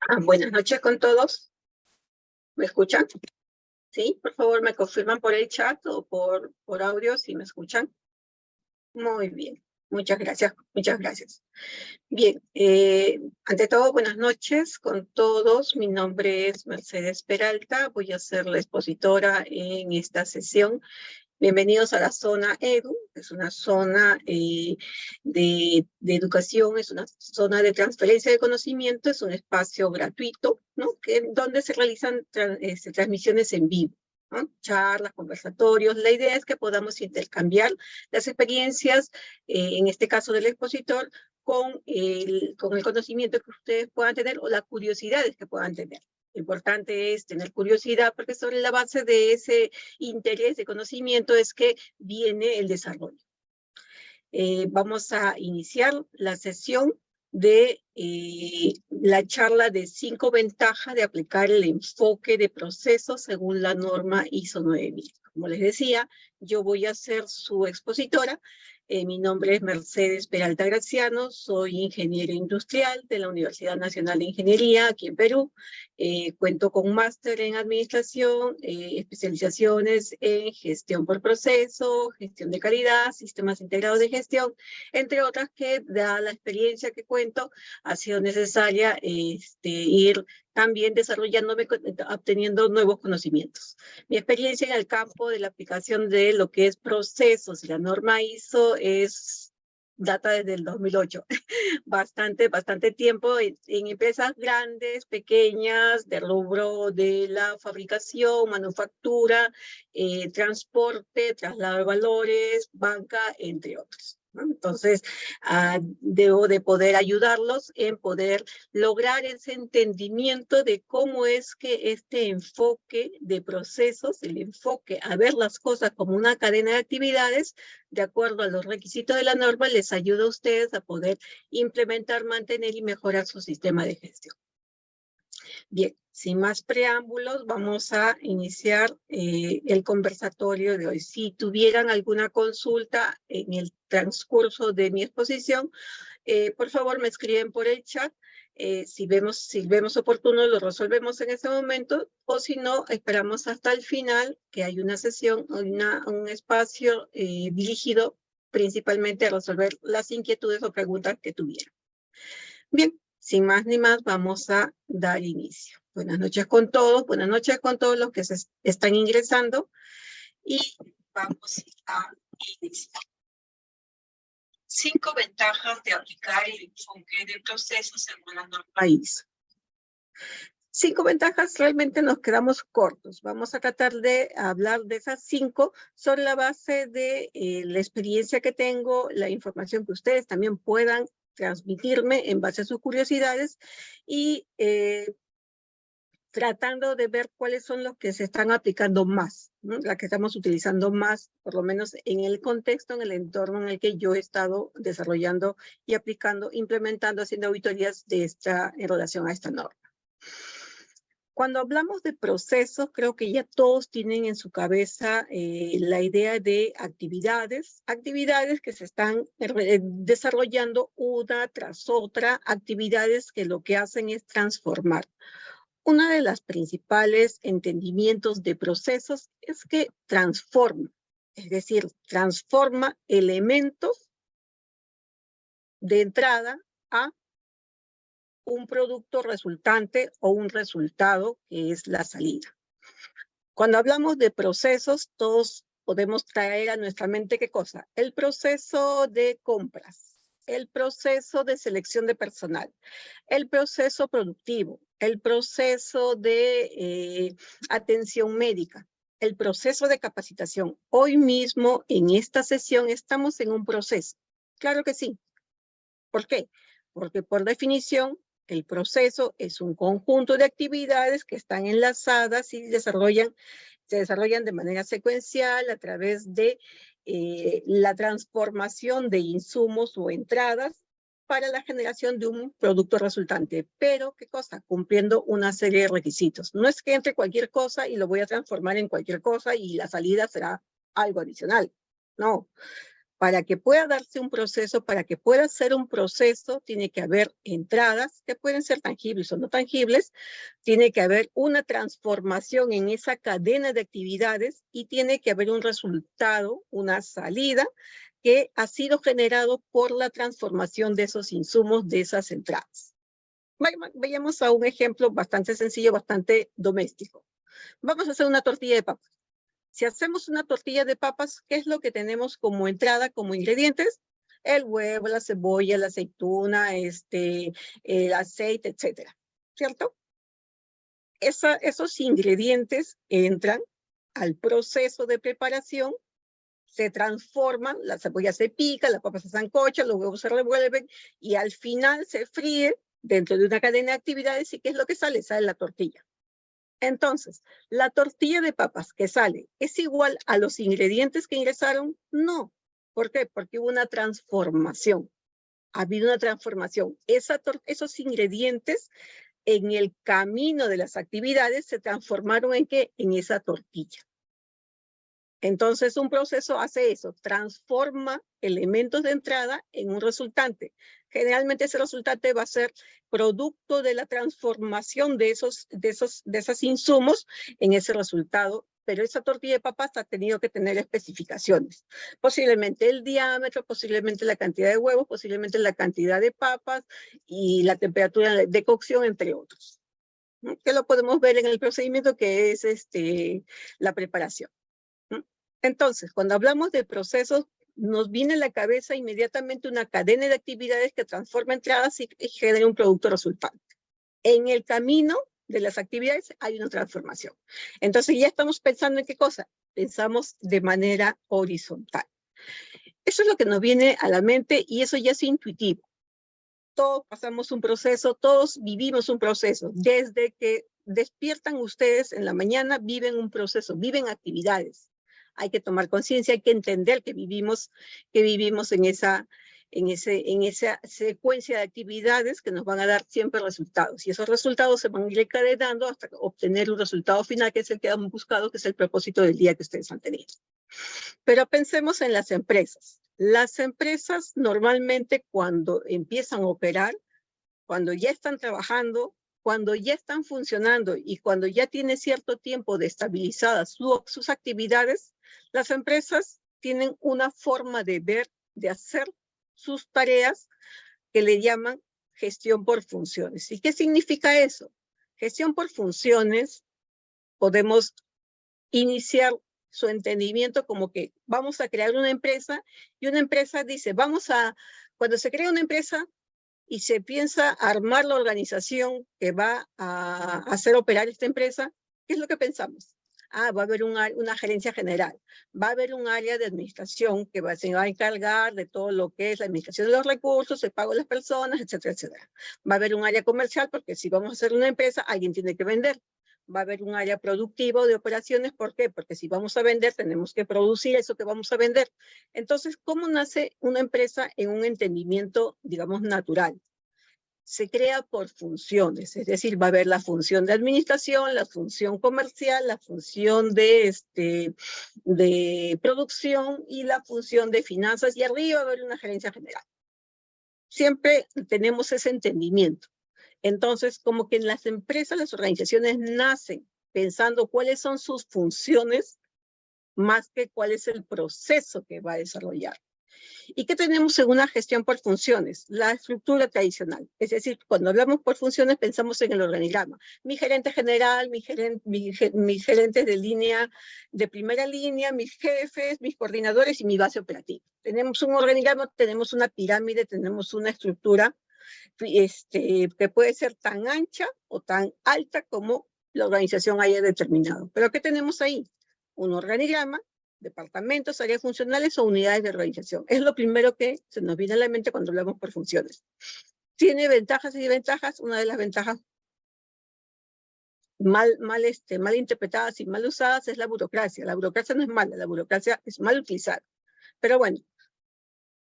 Buenas noches con todos. ¿Me escuchan? Sí, por favor, me confirman por el chat o por audio si me escuchan. Muy bien, muchas gracias, muchas gracias. Bien, ante todo, buenas noches con todos. Mi nombre es Mercedes Peralta, voy a ser la expositora en esta sesión. Bienvenidos a la zona EDU, es una zona de educación, es una zona de transferencia de conocimiento, es un espacio gratuito, ¿no? Donde se realizan transmisiones en vivo, ¿no? Charlas, conversatorios. La idea es que podamos intercambiar las experiencias, en este caso del expositor, con el conocimiento que ustedes puedan tener o las curiosidades que puedan tener. Lo importante es tener curiosidad, porque sobre la base de ese interés de conocimiento es que viene el desarrollo. Vamos a iniciar la sesión de la charla de 5 ventajas de aplicar el enfoque de procesos según la norma ISO 9000. Como les decía, yo voy a ser su expositora. Mi nombre es Mercedes Peralta Graciano, soy ingeniera industrial de la Universidad Nacional de Ingeniería aquí en Perú. Cuento con un máster en administración, especializaciones en gestión por proceso, gestión de calidad, sistemas integrados de gestión, entre otras que, dada la experiencia que cuento, ha sido necesaria ir también desarrollándome, obteniendo nuevos conocimientos. Mi experiencia en el campo de la aplicación de lo que es procesos y la norma ISO data desde el 2008. bastante tiempo en empresas grandes, pequeñas, del rubro de la fabricación, manufactura, transporte, traslado de valores, banca, entre otros, ¿no? Entonces, debo de poder ayudarlos en poder lograr ese entendimiento de cómo es que este enfoque de procesos, el enfoque a ver las cosas como una cadena de actividades, de acuerdo a los requisitos de la norma, les ayuda a ustedes a poder implementar, mantener y mejorar su sistema de gestión. Bien, sin más preámbulos, vamos a iniciar el conversatorio de hoy. Si tuvieran alguna consulta en el transcurso de mi exposición, por favor me escriben por el chat. Si vemos oportuno, lo resolvemos en ese momento, o si no, esperamos hasta el final, que hay una sesión, un espacio dirigido principalmente a resolver las inquietudes o preguntas que tuvieran. Bien, sin más ni más, vamos a dar inicio. Buenas noches con todos los que se están ingresando, y vamos a iniciar. 5 ventajas de aplicar el enfoque de procesos según la norma ISO. 5 ventajas, realmente nos quedamos cortos. Vamos a tratar de hablar de esas 5 sobre la base de la experiencia que tengo, la información que ustedes también puedan transmitirme en base a sus curiosidades, y tratando de ver cuáles son los que se están aplicando más, ¿no? La que estamos utilizando más, por lo menos en el contexto, en el entorno en el que yo he estado desarrollando y aplicando, implementando, haciendo auditorías en relación a esta norma. Cuando hablamos de procesos, creo que ya todos tienen en su cabeza la idea de actividades que se están desarrollando una tras otra, actividades que lo que hacen es transformar. Uno de los principales entendimientos de procesos es que transforma, es decir, transforma elementos de entrada a un producto resultante o un resultado que es la salida. Cuando hablamos de procesos, todos podemos traer a nuestra mente ¿qué cosa? El proceso de compras, el proceso de selección de personal, el proceso productivo, el proceso de atención médica, el proceso de capacitación. Hoy mismo, en esta sesión, estamos en un proceso. Claro que sí. ¿Por qué? Porque por definición, el proceso es un conjunto de actividades que están enlazadas y se desarrollan de manera secuencial a través de la transformación de insumos o entradas para la generación de un producto resultante. Pero, ¿qué cosa? Cumpliendo una serie de requisitos. No es que entre cualquier cosa y lo voy a transformar en cualquier cosa y la salida será algo adicional. No. Para que pueda darse un proceso, para que pueda ser un proceso, tiene que haber entradas que pueden ser tangibles o no tangibles, tiene que haber una transformación en esa cadena de actividades y tiene que haber un resultado, una salida, que ha sido generado por la transformación de esos insumos, de esas entradas. Vayamos a un ejemplo bastante sencillo, bastante doméstico. Vamos a hacer una tortilla de papas. Si hacemos una tortilla de papas, ¿qué es lo que tenemos como entrada, como ingredientes? El huevo, la cebolla, la aceituna, el aceite, etcétera, ¿cierto? Esos ingredientes entran al proceso de preparación, se transforman, la cebolla se pica, la papa se sancocha, los huevos se revuelven y al final se fríe dentro de una cadena de actividades. ¿Y qué es lo que sale? Sale la tortilla. Entonces, ¿la tortilla de papas que sale es igual a los ingredientes que ingresaron? No. ¿Por qué? Porque hubo una transformación. Ha habido una transformación. Esos ingredientes en el camino de las actividades se transformaron ¿en qué? En esa tortilla. Entonces, un proceso hace eso, transforma elementos de entrada en un resultante. Generalmente ese resultante va a ser producto de la transformación de esos insumos en ese resultado, pero esa tortilla de papas ha tenido que tener especificaciones. Posiblemente el diámetro, posiblemente la cantidad de huevos, posiblemente la cantidad de papas y la temperatura de cocción, entre otros. Que lo podemos ver en el procedimiento que es la preparación. Entonces, cuando hablamos de procesos, nos viene a la cabeza inmediatamente una cadena de actividades que transforma entradas y genera un producto resultante. En el camino de las actividades hay una transformación. Entonces ya estamos pensando en qué cosa. Pensamos de manera horizontal. Eso es lo que nos viene a la mente y eso ya es intuitivo. Todos pasamos un proceso, todos vivimos un proceso. Desde que despiertan ustedes en la mañana, viven un proceso, viven actividades. Hay que tomar conciencia, hay que entender que vivimos en esa secuencia de actividades que nos van a dar siempre resultados. Y esos resultados se van a ir encadenando hasta obtener un resultado final, que es el que hemos buscado, que es el propósito del día que ustedes han tenido. Pero pensemos en las empresas. Las empresas normalmente cuando empiezan a operar, cuando ya están trabajando, cuando ya están funcionando y cuando ya tiene cierto tiempo de estabilizadas sus actividades, las empresas tienen una forma de ver, de hacer sus tareas que le llaman gestión por funciones. ¿Y qué significa eso? Gestión por funciones, podemos iniciar su entendimiento como que vamos a crear una empresa y una empresa dice, cuando se crea una empresa, y se piensa armar la organización que va a hacer operar esta empresa, ¿qué es lo que pensamos? Va a haber una gerencia general, va a haber un área de administración que se va a encargar de todo lo que es la administración de los recursos, el pago de las personas, etcétera, etcétera. Va a haber un área comercial porque si vamos a hacer una empresa, alguien tiene que vender. Va a haber un área productiva de operaciones, ¿por qué? Porque si vamos a vender, tenemos que producir eso que vamos a vender. Entonces, ¿cómo nace una empresa en un entendimiento, digamos, natural? Se crea por funciones, es decir, va a haber la función de administración, la función comercial, la función de producción y la función de finanzas, y arriba va a haber una gerencia general. Siempre tenemos ese entendimiento. Entonces, como que en las empresas, las organizaciones nacen pensando cuáles son sus funciones más que cuál es el proceso que va a desarrollar. ¿Y qué tenemos en una gestión por funciones? La estructura tradicional. Es decir, cuando hablamos por funciones pensamos en el organigrama. Mi gerente general, mis gerentes de línea, de primera línea, mis jefes, mis coordinadores y mi base operativa. Tenemos un organigrama, tenemos una pirámide, tenemos una estructura que puede ser tan ancha o tan alta como la organización haya determinado. ¿Pero qué tenemos ahí? Un organigrama, departamentos, áreas funcionales o unidades de organización. Es lo primero que se nos viene a la mente cuando hablamos por funciones. Tiene ventajas y desventajas. Una de las ventajas mal interpretadas y mal usadas es la burocracia. La burocracia no es mala, la burocracia es mal utilizada. Pero bueno,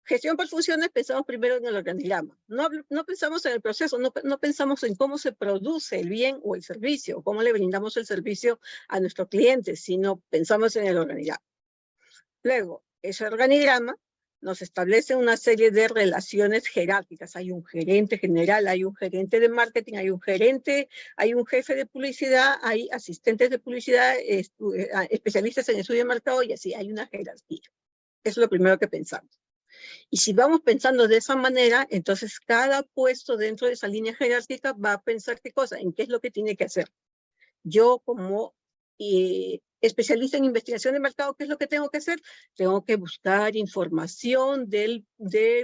gestión por funciones, pensamos primero en el organigrama. No pensamos en el proceso, no pensamos en cómo se produce el bien o el servicio, o cómo le brindamos el servicio a nuestros clientes, sino pensamos en el organigrama. Luego, ese organigrama nos establece una serie de relaciones jerárquicas. Hay un gerente general, hay un gerente de marketing, hay un gerente, hay un jefe de publicidad, hay asistentes de publicidad, especialistas en estudio de mercado y así, hay una jerarquía. Eso es lo primero que pensamos. Y si vamos pensando de esa manera, entonces cada puesto dentro de esa línea jerárquica va a pensar qué cosa, en qué es lo que tiene que hacer. Yo como especialista en investigación de mercado, ¿qué es lo que tengo que hacer? Tengo que buscar información de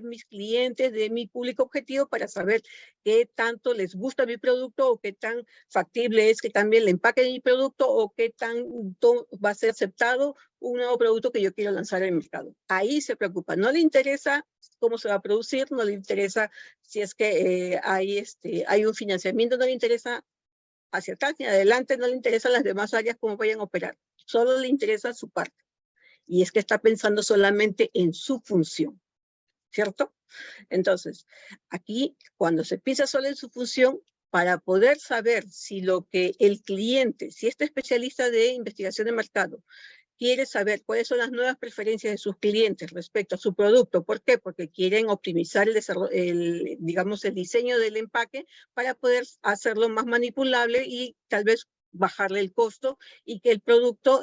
mis clientes, de mi público objetivo para saber qué tanto les gusta mi producto o qué tan factible es que cambie el empaque de mi producto o qué tanto va a ser aceptado un nuevo producto que yo quiero lanzar al mercado. Ahí se preocupa. No le interesa cómo se va a producir, no le interesa si es que hay un financiamiento, no le interesa hacia atrás ni adelante, no le interesan las demás áreas cómo vayan a operar, solo le interesa su parte. Y es que está pensando solamente en su función, ¿cierto? Entonces, aquí, cuando se piensa solo en su función, para poder saber si lo que el cliente, si este especialista de investigación de mercado, quiere saber cuáles son las nuevas preferencias de sus clientes respecto a su producto. ¿Por qué? Porque quieren optimizar digamos, el diseño del empaque para poder hacerlo más manipulable y tal vez bajarle el costo y que el producto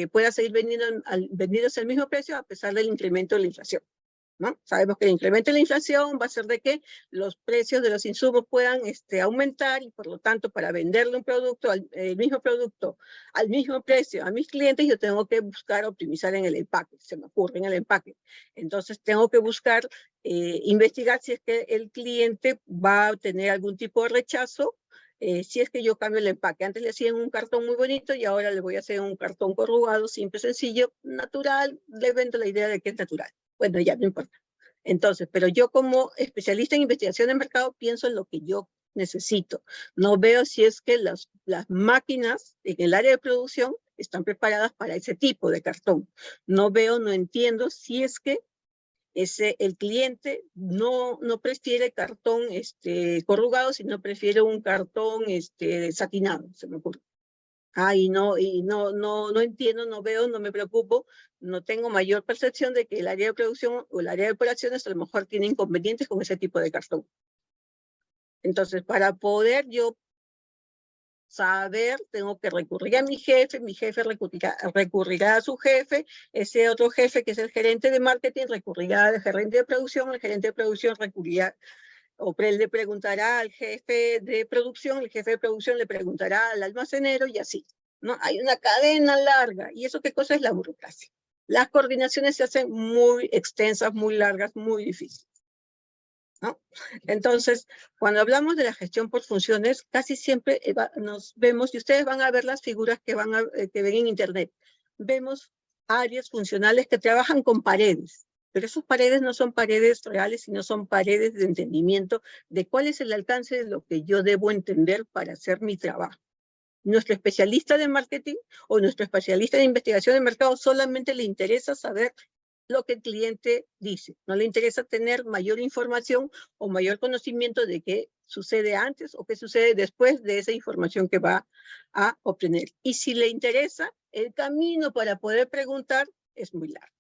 pueda seguir vendiéndose al mismo precio a pesar del incremento de la inflación, ¿no? Sabemos que el incremento de la inflación va a hacer de que los precios de los insumos puedan aumentar y por lo tanto para venderle un producto, el mismo producto al mismo precio a mis clientes, yo tengo que buscar optimizar en el empaque, se me ocurre en el empaque. Entonces tengo que buscar investigar si es que el cliente va a tener algún tipo de rechazo si es que yo cambio el empaque. Antes le hacían un cartón muy bonito y ahora le voy a hacer un cartón corrugado, simple, sencillo, natural, le vendo la idea de que es natural. Bueno, ya no importa. Entonces, pero yo como especialista en investigación de mercado pienso en lo que yo necesito. No veo si es que las máquinas en el área de producción están preparadas para ese tipo de cartón. No veo, no entiendo si es que el cliente no prefiere cartón corrugado, sino prefiere un cartón satinado, se me ocurre. Y no entiendo, no veo, no me preocupo, no tengo mayor percepción de que el área de producción o el área de operaciones a lo mejor tiene inconvenientes con ese tipo de cartón. Entonces, para poder yo saber, tengo que recurrir a mi jefe recurrirá a su jefe, ese otro jefe que es el gerente de marketing recurrirá al gerente de producción, el gerente de producción recurrirá o le preguntará al jefe de producción, el jefe de producción le preguntará al almacenero y así, ¿no? Hay una cadena larga. ¿Y eso qué cosa es la burocracia? Las coordinaciones se hacen muy extensas, muy largas, muy difíciles, ¿no? Entonces, cuando hablamos de la gestión por funciones, casi siempre nos vemos, y ustedes van a ver las figuras que ven en internet, vemos áreas funcionales que trabajan con paredes, pero esas paredes no son paredes reales, sino son paredes de entendimiento de cuál es el alcance de lo que yo debo entender para hacer mi trabajo. Nuestro especialista de marketing o nuestro especialista de investigación de mercado solamente le interesa saber lo que el cliente dice. No le interesa tener mayor información o mayor conocimiento de qué sucede antes o qué sucede después de esa información que va a obtener. Y si le interesa, el camino para poder preguntar es muy largo.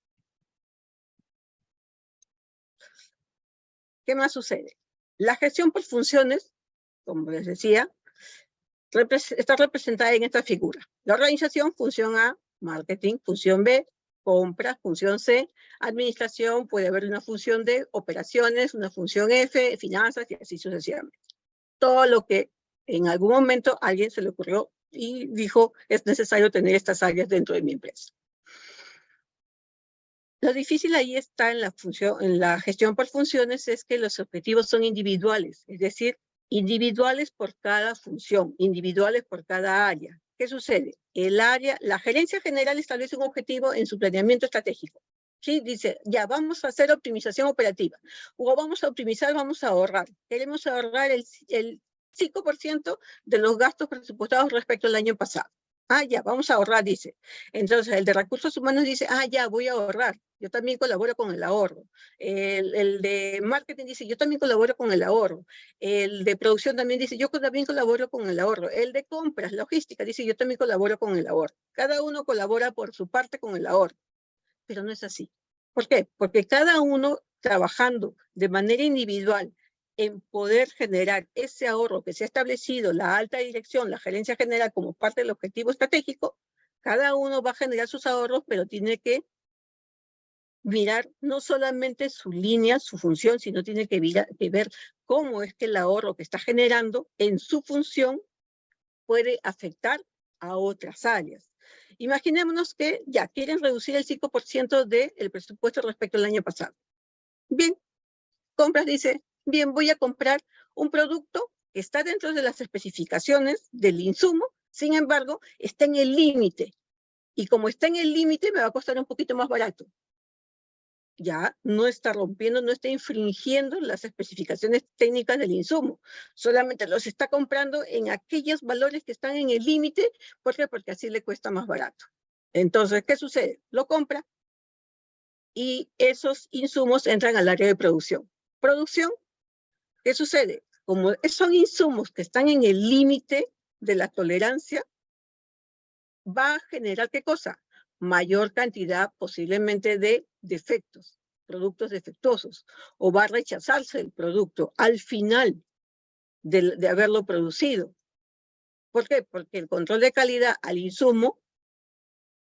¿Qué más sucede? La gestión por funciones, como les decía, está representada en esta figura. La organización, función A, marketing, función B, compras, función C, administración, puede haber una función D, operaciones, una función F, finanzas y así sucesivamente. Todo lo que en algún momento a alguien se le ocurrió y dijo, es necesario tener estas áreas dentro de mi empresa. Lo difícil ahí está en la gestión por funciones es que los objetivos son individuales, es decir, individuales por cada función, individuales por cada área. ¿Qué sucede? La gerencia general establece un objetivo en su planeamiento estratégico. ¿Sí? Dice, ya vamos a hacer optimización operativa, o vamos a optimizar, vamos a ahorrar. Queremos ahorrar el 5% de los gastos presupuestados respecto al año pasado. Ya, vamos a ahorrar, dice. Entonces, el de recursos humanos dice, ya, voy a ahorrar. Yo también colaboro con el ahorro. El de marketing dice, yo también colaboro con el ahorro. El de producción también dice, yo también colaboro con el ahorro. El de compras, logística, dice, yo también colaboro con el ahorro. Cada uno colabora por su parte con el ahorro. Pero no es así. ¿Por qué? Porque cada uno trabajando de manera individual en poder generar ese ahorro que se ha establecido, la alta dirección, la gerencia general como parte del objetivo estratégico, cada uno va a generar sus ahorros, pero tiene que mirar no solamente su línea, su función, sino tiene que ver cómo es que el ahorro que está generando en su función puede afectar a otras áreas. Imaginémonos que ya quieren reducir el 5% del presupuesto respecto al año pasado. Bien, compras, dice, bien, voy a comprar un producto que está dentro de las especificaciones del insumo, sin embargo, está en el límite. Y como está en el límite, me va a costar un poquito más barato. Ya no está rompiendo, no está infringiendo las especificaciones técnicas del insumo. Solamente los está comprando en aquellos valores que están en el límite. ¿Por qué? Porque así le cuesta más barato. Entonces, ¿qué sucede? Lo compra y esos insumos entran al área de producción. Producción, ¿qué sucede? Como son insumos que están en el límite de la tolerancia, va a generar ¿qué cosa? Mayor cantidad posiblemente de defectos, productos defectuosos, o va a rechazarse el producto al final de haberlo producido. ¿Por qué? Porque el control de calidad al insumo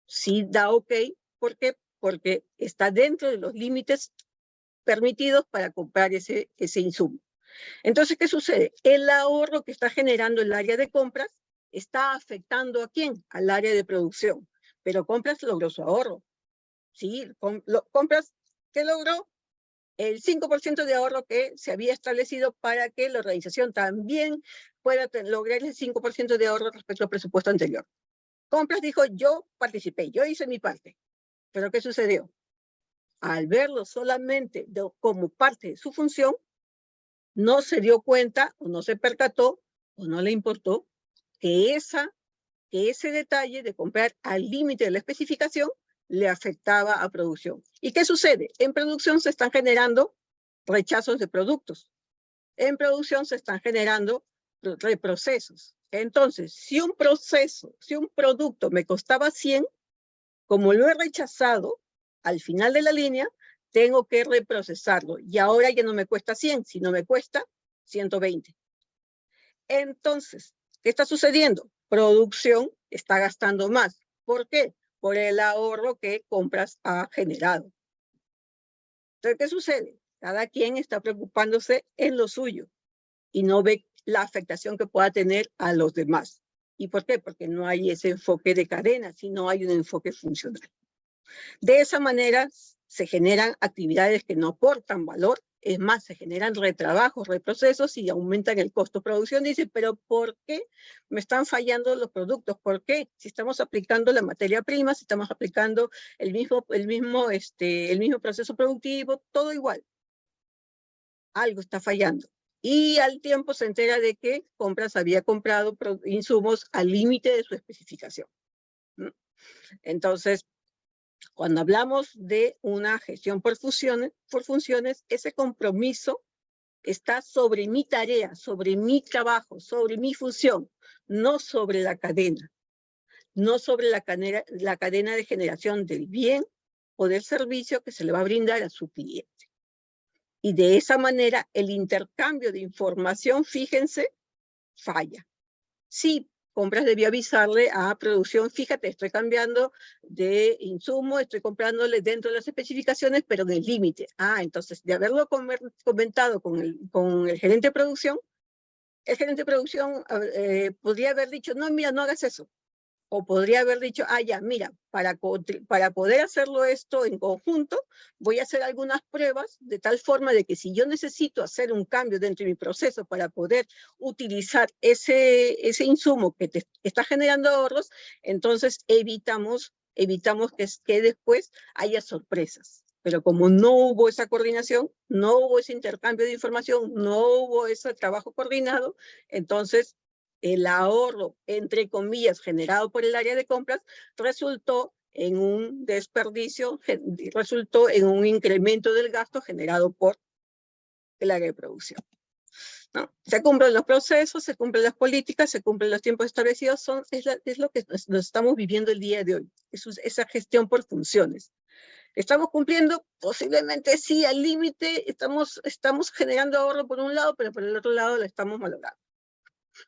sí da ok. ¿Por qué? Porque está dentro de los límites permitidos para comprar ese insumo. Entonces, ¿qué sucede? El ahorro que está generando el área de compras está afectando ¿a quién? Al área de producción. Pero compras logró su ahorro. ¿Sí? Compras, ¿qué logró? El 5% de ahorro que se había establecido para que la organización también pueda lograr el 5% de ahorro respecto al presupuesto anterior. Compras dijo, yo participé, yo hice mi parte. ¿Pero qué sucedió? Al verlo solamente como parte de su función, no se dio cuenta o no se percató o no le importó que ese detalle de comprar al límite de la especificación le afectaba a producción. ¿Y qué sucede? En producción se están generando rechazos de productos. En producción se están generando reprocesos. Entonces, si un producto me costaba 100, como lo he rechazado al final de la línea, tengo que reprocesarlo. Y ahora ya no me cuesta 100, sino me cuesta 120. Entonces, ¿qué está sucediendo? Producción está gastando más. ¿Por qué? Por el ahorro que compras ha generado. Entonces, ¿qué sucede? Cada quien está preocupándose en lo suyo y no ve la afectación que pueda tener a los demás. ¿Y por qué? Porque no hay ese enfoque de cadena, sino hay un enfoque funcional. De esa manera se generan actividades que no aportan valor, es más, se generan retrabajos, reprocesos y aumentan el costo de producción. Dice, pero ¿por qué me están fallando los productos? ¿Por qué? Si estamos aplicando la materia prima, si estamos aplicando el mismo proceso productivo, todo igual. Algo está fallando. Y al tiempo se entera de que Compras había comprado insumos al límite de su especificación. Entonces, cuando hablamos de una gestión por funciones, ese compromiso está sobre mi tarea, sobre mi trabajo, sobre mi función, no sobre la cadena, no sobre la cadena de generación del bien o del servicio que se le va a brindar a su cliente. Y de esa manera el intercambio de información, fíjense, falla. Sí, Compras debió avisarle a producción, fíjate, estoy cambiando de insumo, estoy comprándole dentro de las especificaciones, pero en el límite. Entonces, de haberlo comentado con el gerente de producción, el gerente de producción podría haber dicho, no, mira, no hagas eso. O podría haber dicho, ya, mira, para poder hacerlo esto en conjunto, voy a hacer algunas pruebas de tal forma de que si yo necesito hacer un cambio dentro de mi proceso para poder utilizar ese insumo que te está generando ahorros, entonces evitamos que después haya sorpresas. Pero como no hubo esa coordinación, no hubo ese intercambio de información, no hubo ese trabajo coordinado, entonces el ahorro, entre comillas, generado por el área de compras, resultó en un desperdicio, resultó en un incremento del gasto generado por el área de producción. ¿No? Se cumplen los procesos, se cumplen las políticas, se cumplen los tiempos establecidos, es lo que nos estamos viviendo el día de hoy, esa gestión por funciones. ¿Estamos cumpliendo? Posiblemente sí, al límite. Estamos generando ahorro por un lado, pero por el otro lado la estamos malogrando.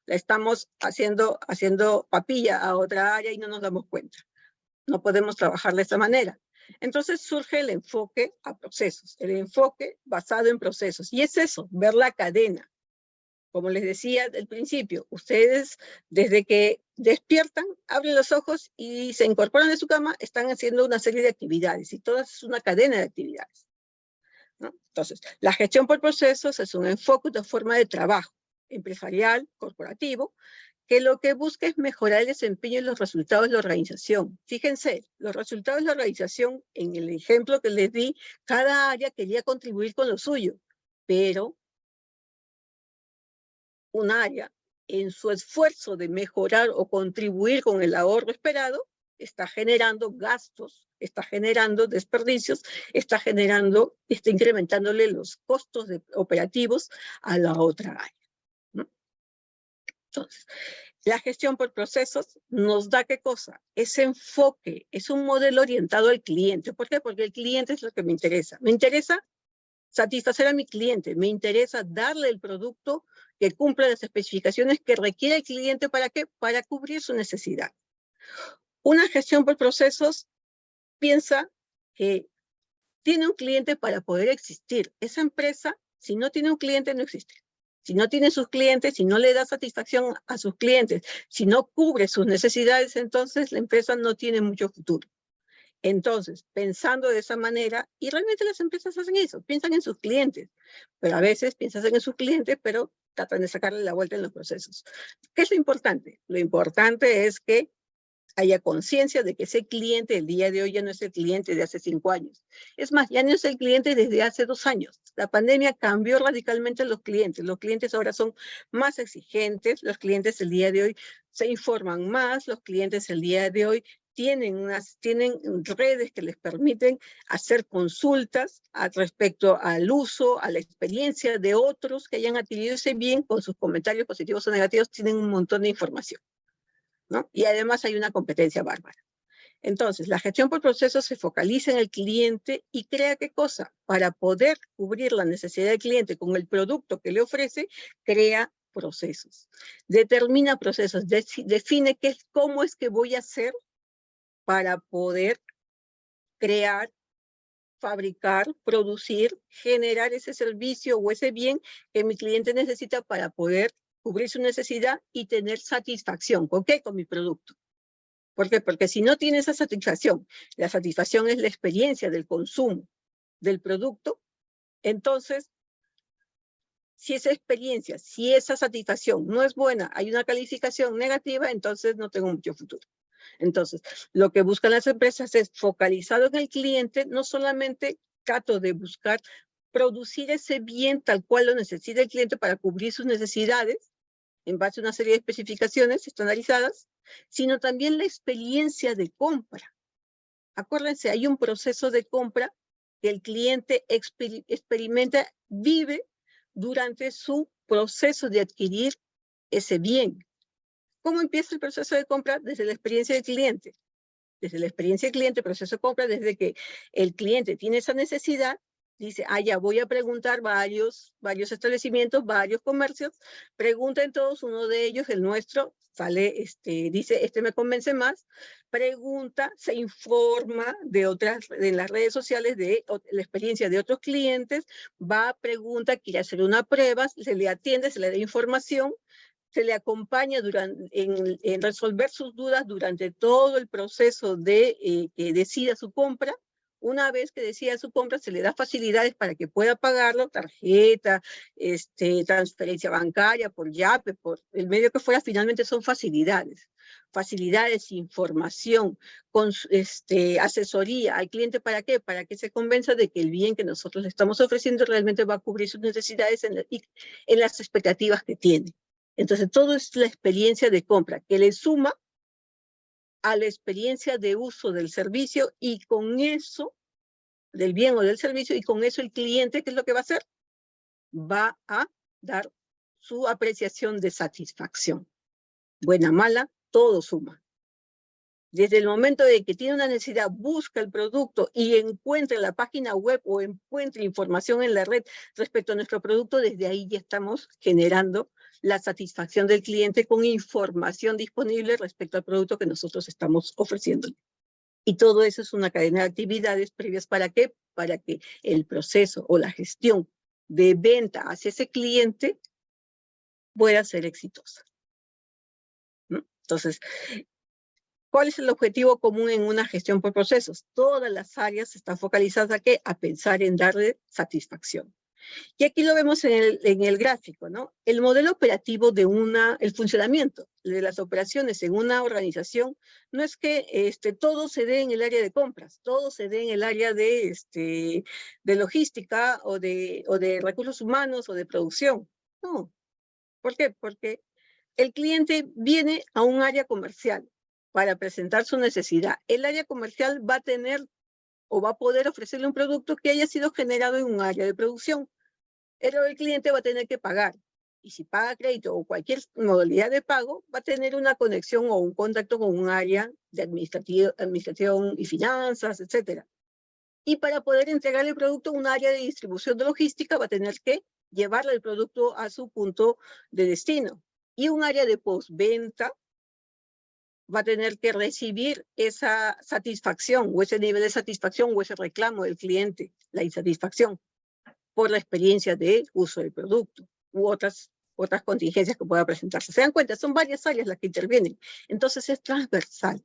La estamos haciendo papilla a otra área y no nos damos cuenta. No podemos trabajar de esta manera. Entonces surge el enfoque a procesos, el enfoque basado en procesos. Y es eso, ver la cadena. Como les decía al principio, ustedes desde que despiertan, abren los ojos y se incorporan de su cama, están haciendo una serie de actividades y todas es una cadena de actividades, ¿no? Entonces, la gestión por procesos es un enfoque, una forma de trabajo empresarial, corporativo, que lo que busca es mejorar el desempeño y los resultados de la organización. Fíjense, los resultados de la organización, en el ejemplo que les di, cada área quería contribuir con lo suyo, pero un área, en su esfuerzo de mejorar o contribuir con el ahorro esperado, está generando gastos, está generando desperdicios, está incrementándole los costos operativos a la otra área, ¿no? Entonces, la gestión por procesos nos da ¿qué cosa? Ese enfoque, es un modelo orientado al cliente. ¿Por qué? Porque el cliente es lo que me interesa. Me interesa satisfacer a mi cliente, me interesa darle el producto que cumpla las especificaciones que requiere el cliente. ¿Para qué? Para cubrir su necesidad. Una gestión por procesos piensa que tiene un cliente para poder existir. Esa empresa, si no tiene un cliente, no existe. Si no tiene sus clientes, si no le da satisfacción a sus clientes, si no cubre sus necesidades, entonces la empresa no tiene mucho futuro. Entonces, pensando de esa manera, y realmente las empresas hacen eso, piensan en sus clientes, pero a veces piensan en sus clientes, pero tratan de sacarle la vuelta en los procesos. ¿Qué es lo importante? Lo importante es que haya conciencia de que ese cliente el día de hoy ya no es el cliente de hace 5 años. Es más, ya no es el cliente desde hace 2 años. La pandemia cambió radicalmente a los clientes. Los clientes ahora son más exigentes, los clientes el día de hoy se informan más, los clientes el día de hoy tienen redes que les permiten hacer consultas respecto al uso, a la experiencia de otros que hayan adquirido ese bien con sus comentarios positivos o negativos, tienen un montón de información, ¿no? Y además hay una competencia bárbara. Entonces, la gestión por procesos se focaliza en el cliente y crea ¿qué cosa? Para poder cubrir la necesidad del cliente con el producto que le ofrece, crea procesos. Determina procesos, define cómo es que voy a hacer para poder crear, fabricar, producir, generar ese servicio o ese bien que mi cliente necesita para poder cubrir su necesidad y tener satisfacción. ¿Con qué? Con mi producto. ¿Por qué? Porque si no tiene esa satisfacción, la satisfacción es la experiencia del consumo del producto, entonces, si esa experiencia, si esa satisfacción no es buena, hay una calificación negativa, entonces no tengo mucho futuro. Entonces, lo que buscan las empresas es focalizado en el cliente, no solamente trato de buscar producir ese bien tal cual lo necesita el cliente para cubrir sus necesidades, en base a una serie de especificaciones estandarizadas, sino también la experiencia de compra. Acuérdense, hay un proceso de compra que el cliente experimenta, vive durante su proceso de adquirir ese bien. ¿Cómo empieza el proceso de compra? Desde la experiencia del cliente. Desde la experiencia del cliente, el proceso de compra, desde que el cliente tiene esa necesidad, dice, ya voy a preguntar varios establecimientos, varios comercios, pregunten todos, uno de ellos, el nuestro, sale, dice, me convence más, pregunta, se informa de las redes sociales de la experiencia de otros clientes, va, pregunta, quiere hacer una prueba, se le atiende, se le da información, se le acompaña en resolver sus dudas durante todo el proceso de que decida su compra. Una vez que decida su compra, se le da facilidades para que pueda pagarlo, tarjeta, transferencia bancaria, por Yape, por el medio que fuera, finalmente son facilidades. Facilidades, información, asesoría al cliente. ¿Para qué? Para que se convenza de que el bien que nosotros le estamos ofreciendo realmente va a cubrir sus necesidades en las expectativas que tiene. Entonces, todo es la experiencia de compra que le suma a la experiencia de uso del servicio y con eso, del bien o del servicio, y con eso el cliente, ¿qué es lo que va a hacer? Va a dar su apreciación de satisfacción. Buena, mala, todo suma. Desde el momento de que tiene una necesidad, busca el producto y encuentra en la página web o encuentra información en la red respecto a nuestro producto, desde ahí ya estamos generando la satisfacción del cliente con información disponible respecto al producto que nosotros estamos ofreciendo. Y todo eso es una cadena de actividades previas. ¿Para qué? Para que el proceso o la gestión de venta hacia ese cliente pueda ser exitosa. ¿No? Entonces, ¿cuál es el objetivo común en una gestión por procesos? Todas las áreas están focalizadas ¿a qué? A pensar en darle satisfacción. Y aquí lo vemos en el gráfico, ¿no? El modelo operativo de el funcionamiento de las operaciones en una organización no es que todo se dé en el área de compras, todo se dé en el área de logística o de recursos humanos o de producción. No. ¿Por qué? Porque el cliente viene a un área comercial para presentar su necesidad. El área comercial va a tener o va a poder ofrecerle un producto que haya sido generado en un área de producción. Pero el cliente va a tener que pagar. Y si paga crédito o cualquier modalidad de pago, va a tener una conexión o un contacto con un área de administración y finanzas, etc. Y para poder entregar el producto a un área de distribución de logística, va a tener que llevarle el producto a su punto de destino. Y un área de postventa va a tener que recibir esa satisfacción o ese nivel de satisfacción o ese reclamo del cliente, la insatisfacción, por la experiencia de uso del producto u otras contingencias que pueda presentarse. ¿Se dan cuenta? Son varias áreas las que intervienen. Entonces es transversal.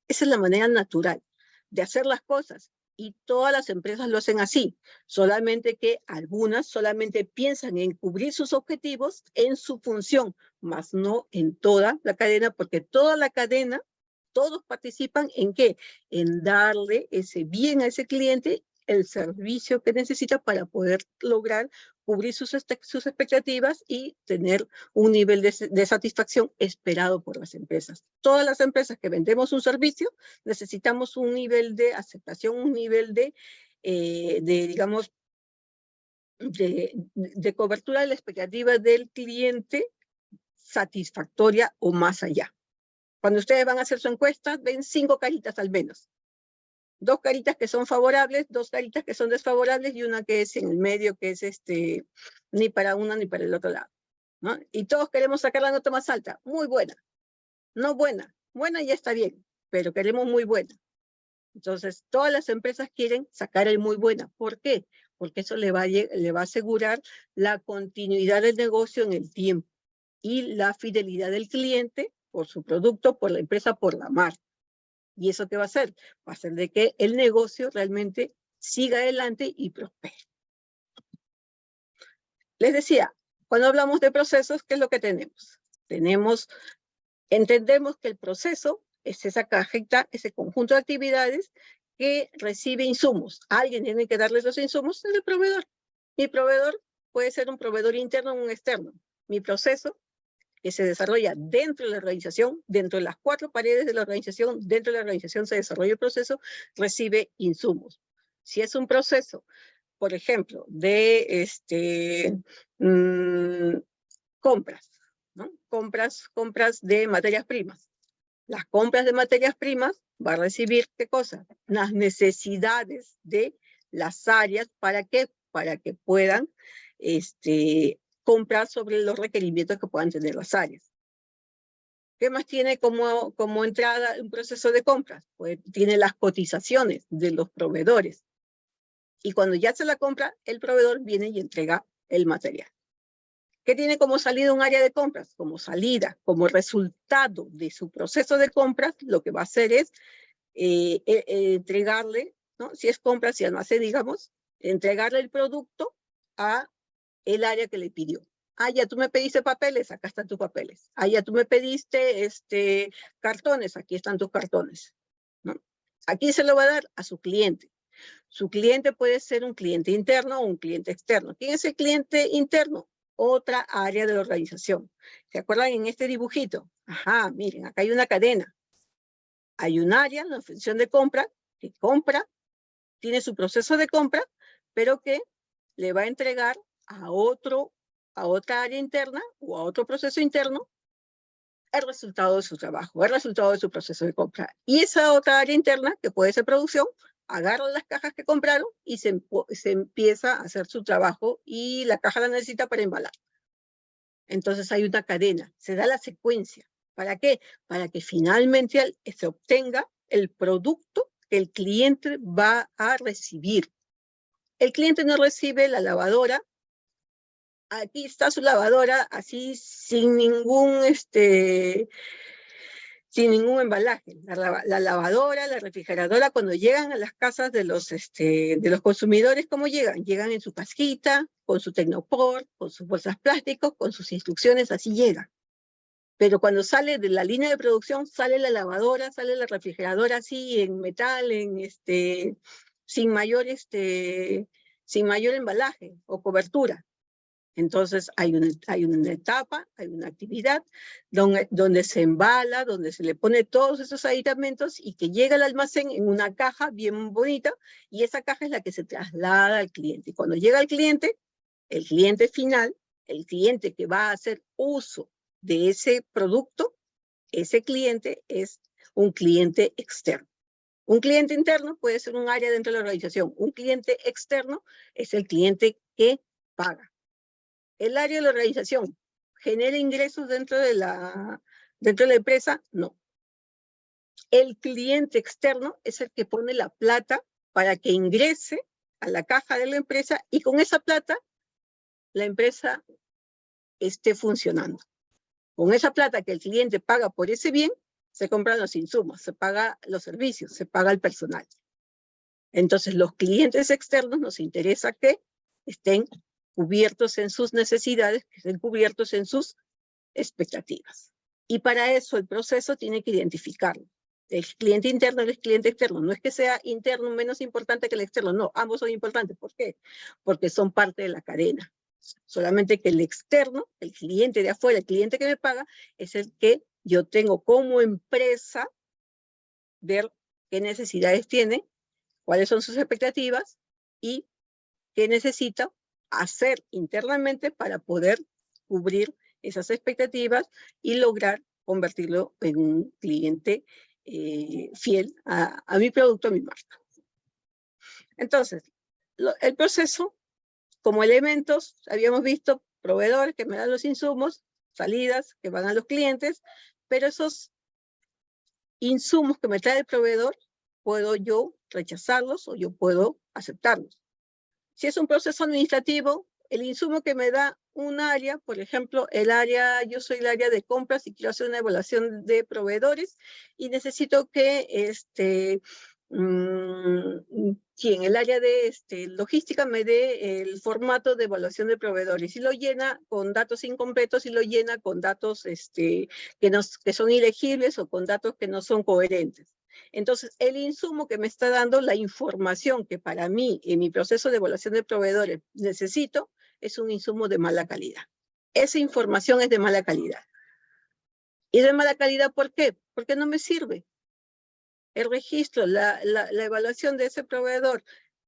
Esa es la manera natural de hacer las cosas. Y todas las empresas lo hacen así, solamente que algunas solamente piensan en cubrir sus objetivos en su función, más no en toda la cadena, porque toda la cadena, todos participan en ¿qué? En darle ese bien a ese cliente, el servicio que necesita para poder lograr cubrir sus expectativas y tener un nivel de satisfacción esperado por las empresas. Todas las empresas que vendemos un servicio necesitamos un nivel de aceptación, un nivel digamos, de cobertura de la expectativa del cliente satisfactoria o más allá. Cuando ustedes van a hacer su encuesta, ven 5 caritas al menos. 2 caritas que son favorables, 2 caritas que son desfavorables y una que es en el medio, que es ni para una ni para el otro lado, ¿no? Y todos queremos sacar la nota más alta, muy buena, no buena, buena ya está bien, pero queremos muy buena. Entonces, todas las empresas quieren sacar el muy buena. ¿Por qué? Porque eso le va a asegurar la continuidad del negocio en el tiempo y la fidelidad del cliente por su producto, por la empresa, por la marca. ¿Y eso qué va a hacer? Va a hacer de que el negocio realmente siga adelante y prospere. Les decía, cuando hablamos de procesos, ¿qué es lo que tenemos? Entendemos que el proceso es esa cajita, ese conjunto de actividades que recibe insumos. Alguien tiene que darles los insumos, es el proveedor. Mi proveedor puede ser un proveedor interno o un externo. Mi proceso, que se desarrolla dentro de la organización, dentro de las 4 paredes de la organización, dentro de la organización se desarrolla el proceso, recibe insumos. Si es un proceso, por ejemplo, de compras, ¿no? Compras de materias primas. Las compras de materias primas va a recibir, ¿qué cosa? Las necesidades de las áreas, ¿para qué? Para que puedan comprar sobre los requerimientos que puedan tener las áreas. ¿Qué más tiene como entrada un proceso de compras? Pues tiene las cotizaciones de los proveedores. Y cuando ya se la compra, el proveedor viene y entrega el material. ¿Qué tiene como salida un área de compras? Como salida, como resultado de su proceso de compras, lo que va a hacer es entregarle, ¿no? Si es compra, si almacén, digamos, entregarle el producto a el área que le pidió. Ah, ya tú me pediste papeles, acá están tus papeles. Ah, ya tú me pediste cartones, aquí están tus cartones, ¿no? Aquí se lo va a dar a su cliente. Su cliente puede ser un cliente interno o un cliente externo. ¿Quién es el cliente interno? Otra área de la organización. ¿Se acuerdan en este dibujito? Ajá, miren, acá hay una cadena. Hay un área, la función de compra, que compra, tiene su proceso de compra, pero que le va a entregar a otra área interna o a otro proceso interno el resultado de su trabajo, el resultado de su proceso de compra. Y esa otra área interna, que puede ser producción, agarra las cajas que compraron y se empieza a hacer su trabajo y la caja la necesita para embalar. Entonces hay una cadena, se da la secuencia. ¿Para qué? Para que finalmente se obtenga el producto que el cliente va a recibir. El cliente no recibe la lavadora. Aquí está su lavadora, así sin ningún embalaje. La lavadora, la refrigeradora, cuando llegan a las casas de los consumidores, ¿cómo llegan? Llegan en su casquita, con su Tecnopor, con sus bolsas plásticos, con sus instrucciones, así llegan. Pero cuando sale de la línea de producción, sale la lavadora, sale la refrigeradora así en metal, sin mayor embalaje o cobertura. Entonces hay una etapa, hay una actividad donde se embala, donde se le pone todos esos aditamentos y que llega al almacén en una caja bien bonita, y esa caja es la que se traslada al cliente. Y cuando llega al cliente, el cliente final, el cliente que va a hacer uso de ese producto, ese cliente es un cliente externo. Un cliente interno puede ser un área dentro de la organización. Un cliente externo es el cliente que paga. ¿El área de la organización genera ingresos dentro de la empresa? No. El cliente externo es el que pone la plata para que ingrese a la caja de la empresa y con esa plata la empresa esté funcionando. Con esa plata que el cliente paga por ese bien, se compran los insumos, se paga los servicios, se paga el personal. Entonces, los clientes externos nos interesa que estén cubiertos en sus necesidades, que estén cubiertos en sus expectativas. Y para eso el proceso tiene que identificarlo. El cliente interno y el cliente externo. No es que sea interno menos importante que el externo, no, ambos son importantes. ¿Por qué? Porque son parte de la cadena. Solamente que el externo, el cliente de afuera, el cliente que me paga, es el que yo tengo como empresa ver qué necesidades tiene, cuáles son sus expectativas y qué necesita hacer internamente para poder cubrir esas expectativas y lograr convertirlo en un cliente fiel a mi producto, a mi marca. Entonces, el proceso, como elementos, habíamos visto proveedores que me dan los insumos, salidas que van a los clientes, pero esos insumos que me trae el proveedor, puedo yo rechazarlos o yo puedo aceptarlos. Si es un proceso administrativo, el insumo que me da un área, por ejemplo, yo soy el área de compras y quiero hacer una evaluación de proveedores y necesito que quien el área de logística me dé el formato de evaluación de proveedores y lo llena con datos incompletos y lo llena con datos que son ilegibles o con datos que no son coherentes. Entonces, el insumo que me está dando la información que para mí, en mi proceso de evaluación de proveedores, necesito, es un insumo de mala calidad. Esa información es de mala calidad. ¿Y de mala calidad por qué? Porque no me sirve. El registro, la evaluación de ese proveedor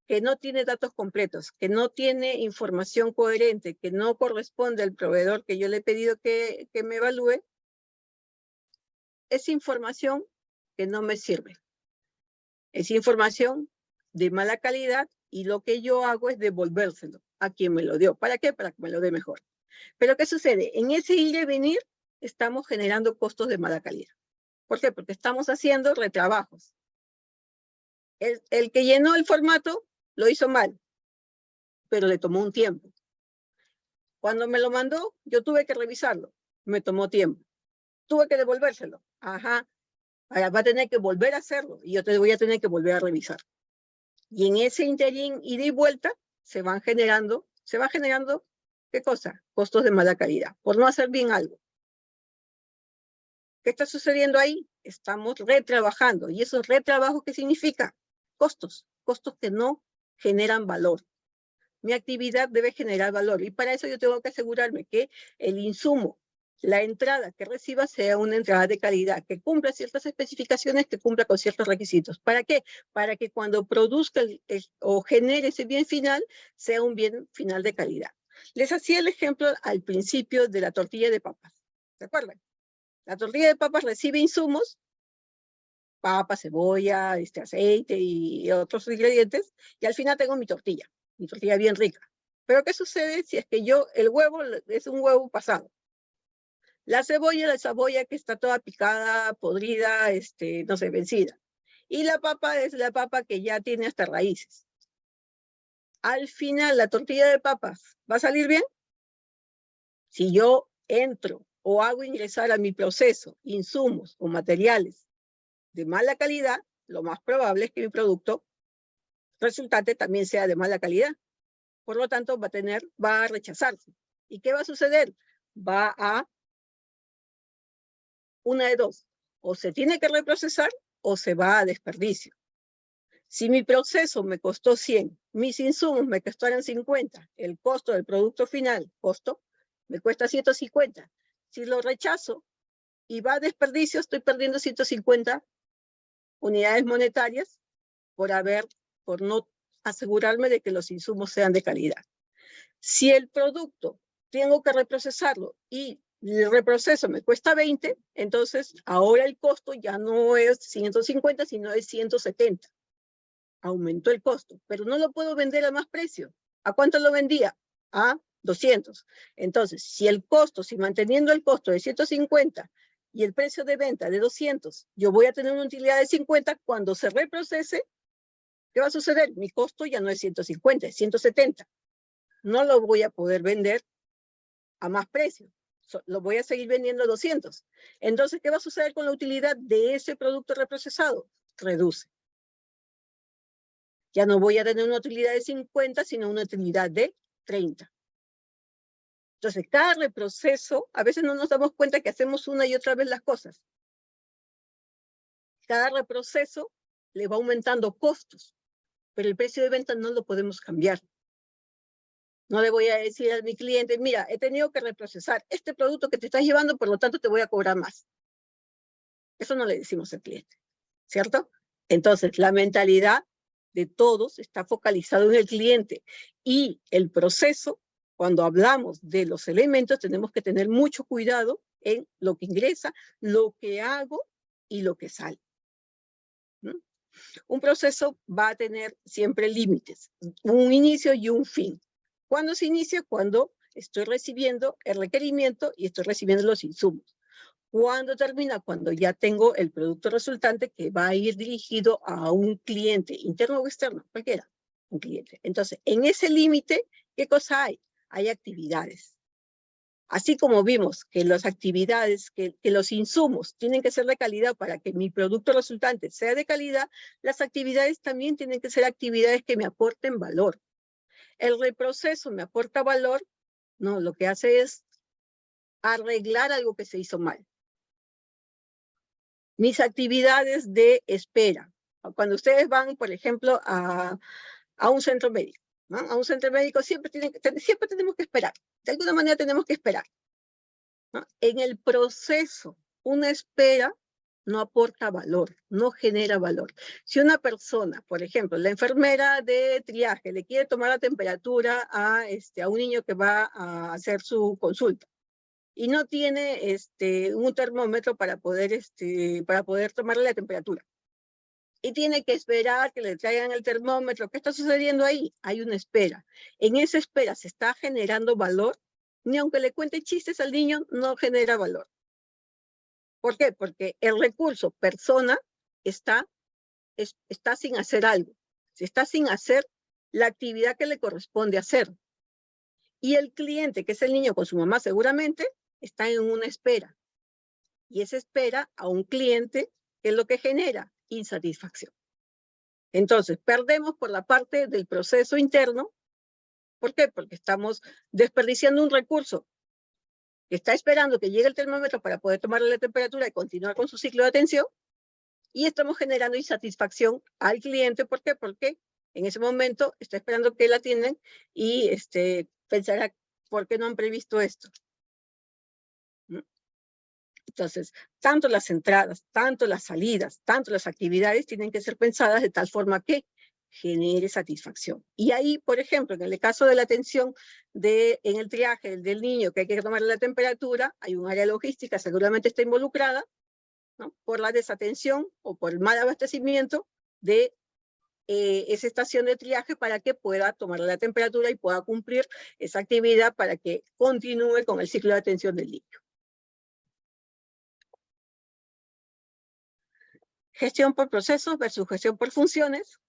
que no tiene datos completos, que no tiene información coherente, que no corresponde al proveedor que yo le he pedido que me evalúe, es información que no me sirve. Es información de mala calidad y lo que yo hago es devolvérselo a quien me lo dio. ¿Para qué? Para que me lo dé mejor. Pero ¿qué sucede? En ese ir y venir estamos generando costos de mala calidad. ¿Por qué? Porque estamos haciendo retrabajos. El que llenó el formato lo hizo mal, pero le tomó un tiempo. Cuando me lo mandó, yo tuve que revisarlo. Me tomó tiempo. Tuve que devolvérselo. Ajá. Ahora va a tener que volver a hacerlo y yo te voy a tener que volver a revisar. Y en ese interín ida y vuelta se va generando, ¿qué cosa? Costos de mala calidad, por no hacer bien algo. ¿Qué está sucediendo ahí? Estamos retrabajando. ¿Y esos retrabajos qué significa? Costos que no generan valor. Mi actividad debe generar valor y para eso yo tengo que asegurarme que el insumo, la entrada que reciba sea una entrada de calidad, que cumpla ciertas especificaciones, que cumpla con ciertos requisitos. ¿Para qué? Para que cuando produzca o genere ese bien final, sea un bien final de calidad. Les hacía el ejemplo al principio de la tortilla de papas. ¿Se acuerdan? La tortilla de papas recibe insumos, papa, cebolla, aceite y otros ingredientes, y al final tengo mi tortilla bien rica. Pero ¿qué sucede si es que el huevo es un huevo pasado? La cebolla que está toda picada, podrida, no sé, vencida. Y la papa es la papa que ya tiene hasta raíces. Al final, la tortilla de papas, ¿va a salir bien? Si yo entro o hago ingresar a mi proceso insumos o materiales de mala calidad, lo más probable es que mi producto resultante también sea de mala calidad. Por lo tanto, va a rechazarse. ¿Y qué va a suceder? Va a una de dos. O se tiene que reprocesar o se va a desperdicio. Si mi proceso me costó 100, mis insumos me costaron 50, el costo del producto final, me cuesta 150. Si lo rechazo y va a desperdicio, estoy perdiendo 150 unidades monetarias por no asegurarme de que los insumos sean de calidad. Si el producto tengo que reprocesarlo y el reproceso me cuesta 20, entonces ahora el costo ya no es 150, sino es 170. Aumentó el costo, pero no lo puedo vender a más precio. ¿A cuánto lo vendía? A 200. Entonces, si manteniendo el costo de 150 y el precio de venta de 200, yo voy a tener una utilidad de 50, cuando se reprocese, ¿qué va a suceder? Mi costo ya no es 150, es 170. No lo voy a poder vender a más precio. Lo voy a seguir vendiendo a 200. Entonces, ¿qué va a suceder con la utilidad de ese producto reprocesado? Reduce. Ya no voy a tener una utilidad de 50, sino una utilidad de 30. Entonces, cada reproceso, a veces no nos damos cuenta que hacemos una y otra vez las cosas. Cada reproceso le va aumentando costos, pero el precio de venta no lo podemos cambiar. No le voy a decir a mi cliente, mira, he tenido que reprocesar este producto que te estás llevando, por lo tanto te voy a cobrar más. Eso no le decimos al cliente, ¿cierto? Entonces, la mentalidad de todos está focalizado en el cliente, y el proceso, cuando hablamos de los elementos, tenemos que tener mucho cuidado en lo que ingresa, lo que hago y lo que sale. ¿No? Un proceso va a tener siempre límites, un inicio y un fin. ¿Cuándo se inicia? Cuando estoy recibiendo el requerimiento y estoy recibiendo los insumos. ¿Cuándo termina? Cuando ya tengo el producto resultante que va a ir dirigido a un cliente, interno o externo, cualquiera, un cliente. Entonces, en ese límite, ¿qué cosa hay? Hay actividades. Así como vimos que las actividades, que los insumos tienen que ser de calidad para que mi producto resultante sea de calidad, las actividades también tienen que ser actividades que me aporten valor. El reproceso me aporta valor, no, lo que hace es arreglar algo que se hizo mal. Mis actividades de espera. Cuando ustedes van, por ejemplo, a un centro médico, ¿no? A un centro médico siempre tenemos que esperar. De alguna manera tenemos que esperar, ¿no? En el proceso, una espera no aporta valor, no genera valor. Si una persona, por ejemplo, la enfermera de triaje, le quiere tomar la temperatura a un niño que va a hacer su consulta, y no tiene un termómetro para poder tomarle la temperatura, y tiene que esperar que le traigan el termómetro, ¿qué está sucediendo ahí? Hay una espera. En esa espera se está generando valor. Ni aunque le cuente chistes al niño, no genera valor. ¿Por qué? Porque el recurso persona está sin hacer algo. Está sin hacer la actividad que le corresponde hacer. Y el cliente, que es el niño con su mamá seguramente, está en una espera. Y esa espera a un cliente, ¿qué es lo que genera? Insatisfacción. Entonces, perdemos por la parte del proceso interno. ¿Por qué? Porque estamos desperdiciando un recurso que está esperando que llegue el termómetro para poder tomarle la temperatura y continuar con su ciclo de atención, y estamos generando insatisfacción al cliente. ¿Por qué? Porque en ese momento está esperando que la atiendan y pensará, ¿por qué no han previsto esto? ¿No? Entonces, tanto las entradas, tanto las salidas, tanto las actividades tienen que ser pensadas de tal forma que genere satisfacción. Y ahí, por ejemplo, en el caso de la atención en el triaje del niño que hay que tomarle la temperatura, hay un área logística, seguramente está involucrada, ¿no?, por la desatención o por el mal abastecimiento de esa estación de triaje para que pueda tomar la temperatura y pueda cumplir esa actividad para que continúe con el ciclo de atención del niño. Gestión por procesos versus gestión por funciones.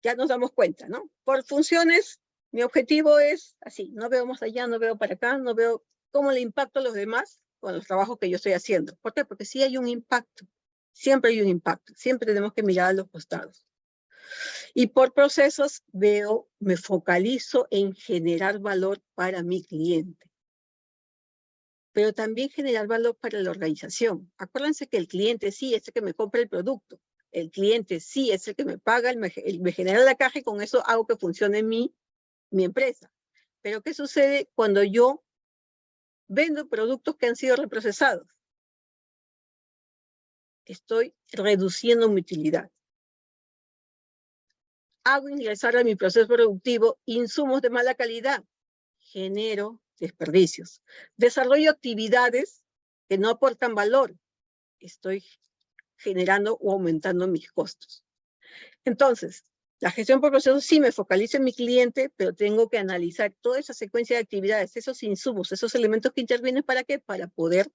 Ya nos damos cuenta, ¿no? Por funciones, mi objetivo es así, no veo más allá, no veo para acá, no veo cómo le impacto a los demás con los trabajos que yo estoy haciendo. ¿Por qué? Porque sí hay un impacto, siempre hay un impacto, siempre tenemos que mirar a los costados. Y por procesos me focalizo en generar valor para mi cliente, pero también generar valor para la organización. Acuérdense que el cliente sí es el que me compra el producto, el cliente sí es el que me paga, me genera la caja y con eso hago que funcione mi empresa. Pero ¿qué sucede cuando yo vendo productos que han sido reprocesados? Estoy reduciendo mi utilidad. Hago ingresar a mi proceso productivo insumos de mala calidad. Genero desperdicios. Desarrollo actividades que no aportan valor. Estoy generando o aumentando mis costos. Entonces, la gestión por procesos sí me focaliza en mi cliente, pero tengo que analizar toda esa secuencia de actividades, esos insumos, esos elementos que intervienen. ¿Para qué? Para poder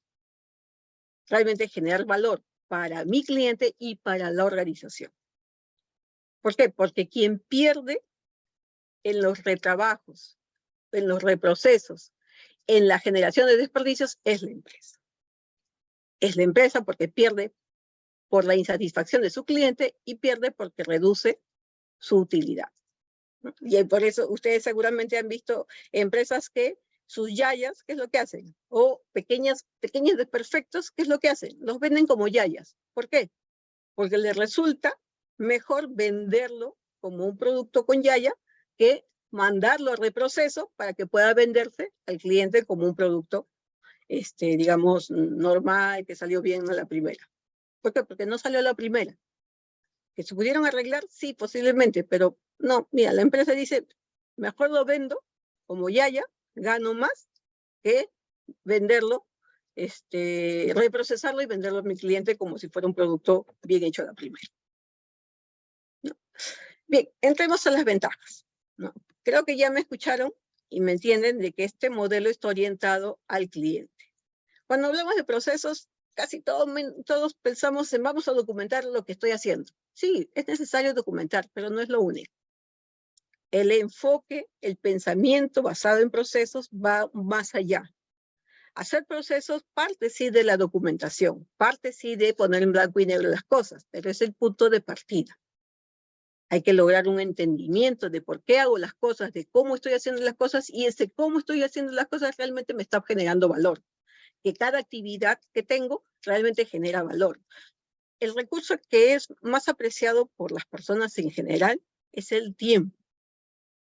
realmente generar valor para mi cliente y para la organización. ¿Por qué? Porque quien pierde en los retrabajos, en los reprocesos, en la generación de desperdicios es la empresa. Es la empresa porque pierde por la insatisfacción de su cliente y pierde porque reduce su utilidad. Y por eso ustedes seguramente han visto empresas que sus yayas, ¿qué es lo que hacen? O pequeños desperfectos, ¿qué es lo que hacen? Los venden como yayas. ¿Por qué? Porque les resulta mejor venderlo como un producto con yaya que mandarlo a reproceso para que pueda venderse al cliente como un producto, digamos, normal, que salió bien a la primera. ¿Por qué? Porque no salió a la primera. ¿Que se pudieron arreglar? Sí, posiblemente, pero no, mira, la empresa dice, mejor lo vendo como yaya, gano más que venderlo, reprocesarlo y venderlo a mi cliente como si fuera un producto bien hecho a la primera. ¿No? Bien, entremos a las ventajas, ¿no? Creo que ya me escucharon y me entienden de que este modelo está orientado al cliente. Cuando hablamos de procesos, casi todos pensamos en vamos a documentar lo que estoy haciendo. Sí, es necesario documentar, pero no es lo único. El enfoque, el pensamiento basado en procesos va más allá. Hacer procesos parte sí de la documentación, parte sí de poner en blanco y negro las cosas, pero es el punto de partida. Hay que lograr un entendimiento de por qué hago las cosas, de cómo estoy haciendo las cosas, y ese cómo estoy haciendo las cosas realmente me está generando valor. Que cada actividad que tengo realmente genera valor. El recurso que es más apreciado por las personas en general es el tiempo.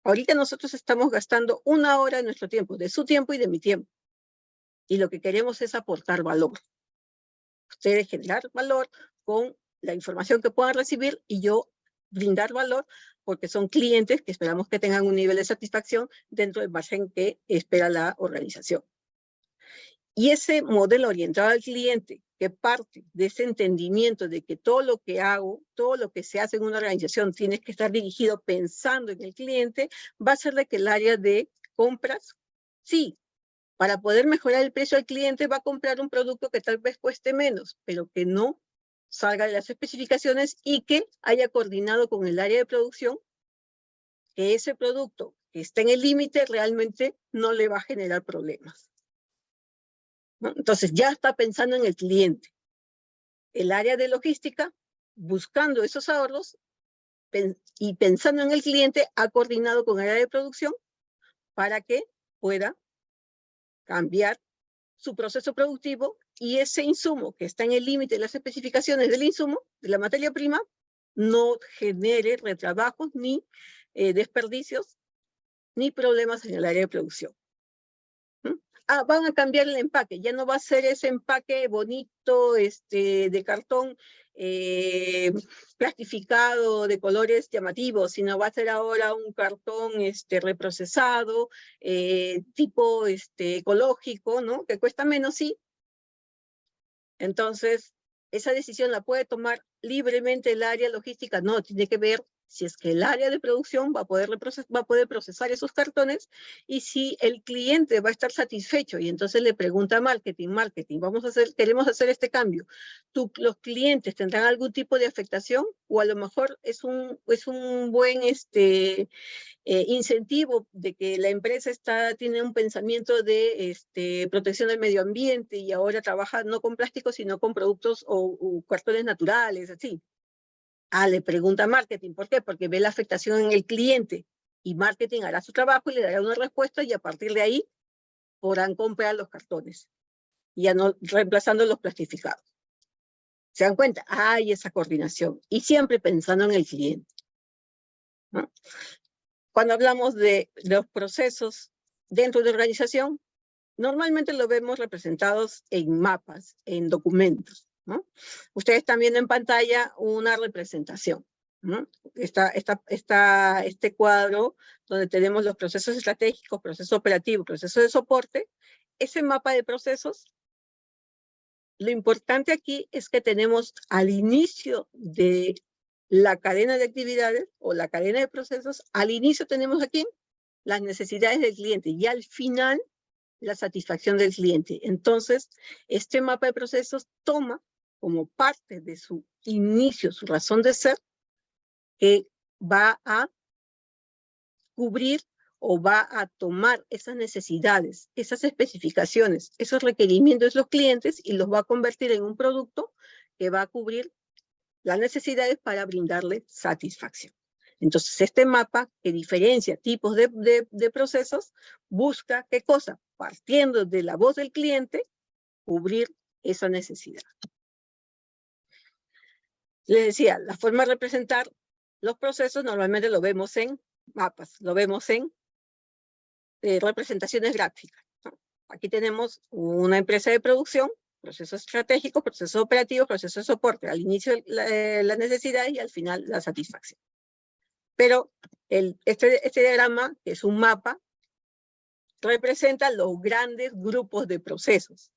Ahorita nosotros estamos gastando 1 hora de nuestro tiempo, de su tiempo y de mi tiempo. Y lo que queremos es aportar valor. Ustedes generar valor con la información que puedan recibir y yo brindar valor porque son clientes que esperamos que tengan un nivel de satisfacción dentro del margen que espera la organización. Y ese modelo orientado al cliente, que parte de ese entendimiento de que todo lo que hago, todo lo que se hace en una organización tiene que estar dirigido pensando en el cliente, va a hacer de que el área de compras, sí, para poder mejorar el precio al cliente va a comprar un producto que tal vez cueste menos, pero que no salga de las especificaciones y que haya coordinado con el área de producción que ese producto que está en el límite realmente no le va a generar problemas. ¿No? Entonces ya está pensando en el cliente. El área de logística, buscando esos ahorros y pensando en el cliente, ha coordinado con el área de producción para que pueda cambiar su proceso productivo y ese insumo que está en el límite de las especificaciones del insumo, de la materia prima, no genere retrabajos ni desperdicios ni problemas en el área de producción. van a cambiar el empaque, ya no va a ser ese empaque bonito de cartón plastificado de colores llamativos, sino va a ser ahora un cartón reprocesado, tipo ecológico, ¿no? Que cuesta menos, sí. Entonces, esa decisión la puede tomar libremente el área logística, no, tiene que ver si es que el área de producción va a poder procesar esos cartones y si el cliente va a estar satisfecho. Y entonces le pregunta a marketing, queremos hacer este cambio. ¿Los clientes tendrán algún tipo de afectación? O a lo mejor es un buen incentivo de que la empresa tiene un pensamiento de protección del medio ambiente y ahora trabaja no con plásticos, sino con productos o cartones naturales, así. Le pregunta marketing, ¿por qué? Porque ve la afectación en el cliente y marketing hará su trabajo y le dará una respuesta y a partir de ahí podrán comprar los cartones, ya no reemplazando los plastificados. ¿Se dan cuenta? Hay esa coordinación y siempre pensando en el cliente, ¿no? Cuando hablamos de los procesos dentro de organización, normalmente lo vemos representados en mapas, en documentos, ¿no? Ustedes están viendo en pantalla una representación, ¿no? Está este cuadro donde tenemos los procesos estratégicos, proceso operativo, proceso de soporte. Ese mapa de procesos, lo importante aquí es que tenemos al inicio de la cadena de actividades o la cadena de procesos, al inicio tenemos aquí las necesidades del cliente y al final la satisfacción del cliente. Entonces, este mapa de procesos toma como parte de su inicio, su razón de ser, que va a cubrir o va a tomar esas necesidades, esas especificaciones, esos requerimientos de los clientes y los va a convertir en un producto que va a cubrir las necesidades para brindarle satisfacción. Entonces, este mapa que diferencia tipos de procesos busca, ¿qué cosa? Partiendo de la voz del cliente, cubrir esa necesidad. Les decía, la forma de representar los procesos normalmente lo vemos en mapas, lo vemos en representaciones gráficas, ¿no? Aquí tenemos una empresa de producción, procesos estratégicos, procesos operativos, procesos de soporte, al inicio la necesidad y al final la satisfacción. Pero este diagrama, que es un mapa, representa los grandes grupos de procesos.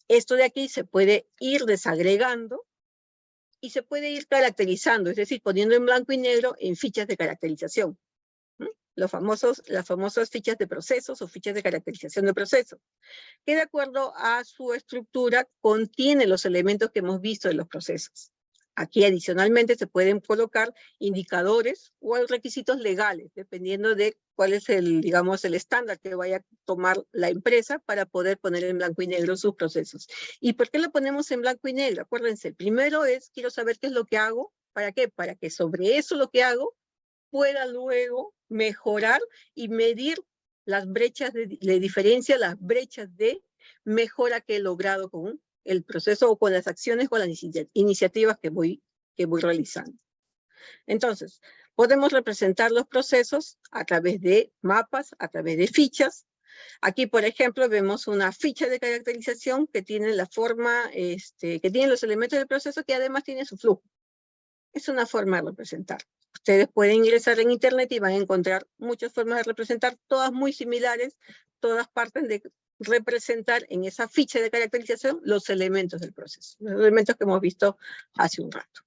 Esto de aquí se puede ir desagregando y se puede ir caracterizando, es decir, poniendo en blanco y negro en fichas de caracterización. Las famosas fichas de procesos o fichas de caracterización de procesos, que de acuerdo a su estructura contiene los elementos que hemos visto de los procesos. Aquí adicionalmente se pueden colocar indicadores o requisitos legales, dependiendo de cuál es el estándar que vaya a tomar la empresa para poder poner en blanco y negro sus procesos. ¿Y por qué lo ponemos en blanco y negro? Acuérdense, primero quiero saber qué es lo que hago. ¿Para qué? Para que sobre eso lo que hago pueda luego mejorar y medir las brechas de diferencia, las brechas de mejora que he logrado con el proceso o con las acciones, con las iniciativas que voy realizando. Entonces, podemos representar los procesos a través de mapas, a través de fichas. Aquí, por ejemplo, vemos una ficha de caracterización que tiene la forma, que tiene los elementos del proceso que además tiene su flujo. Es una forma de representar. Ustedes pueden ingresar en internet y van a encontrar muchas formas de representar, todas muy similares, todas parten de representar en esa ficha de caracterización los elementos del proceso, los elementos que hemos visto hace un rato.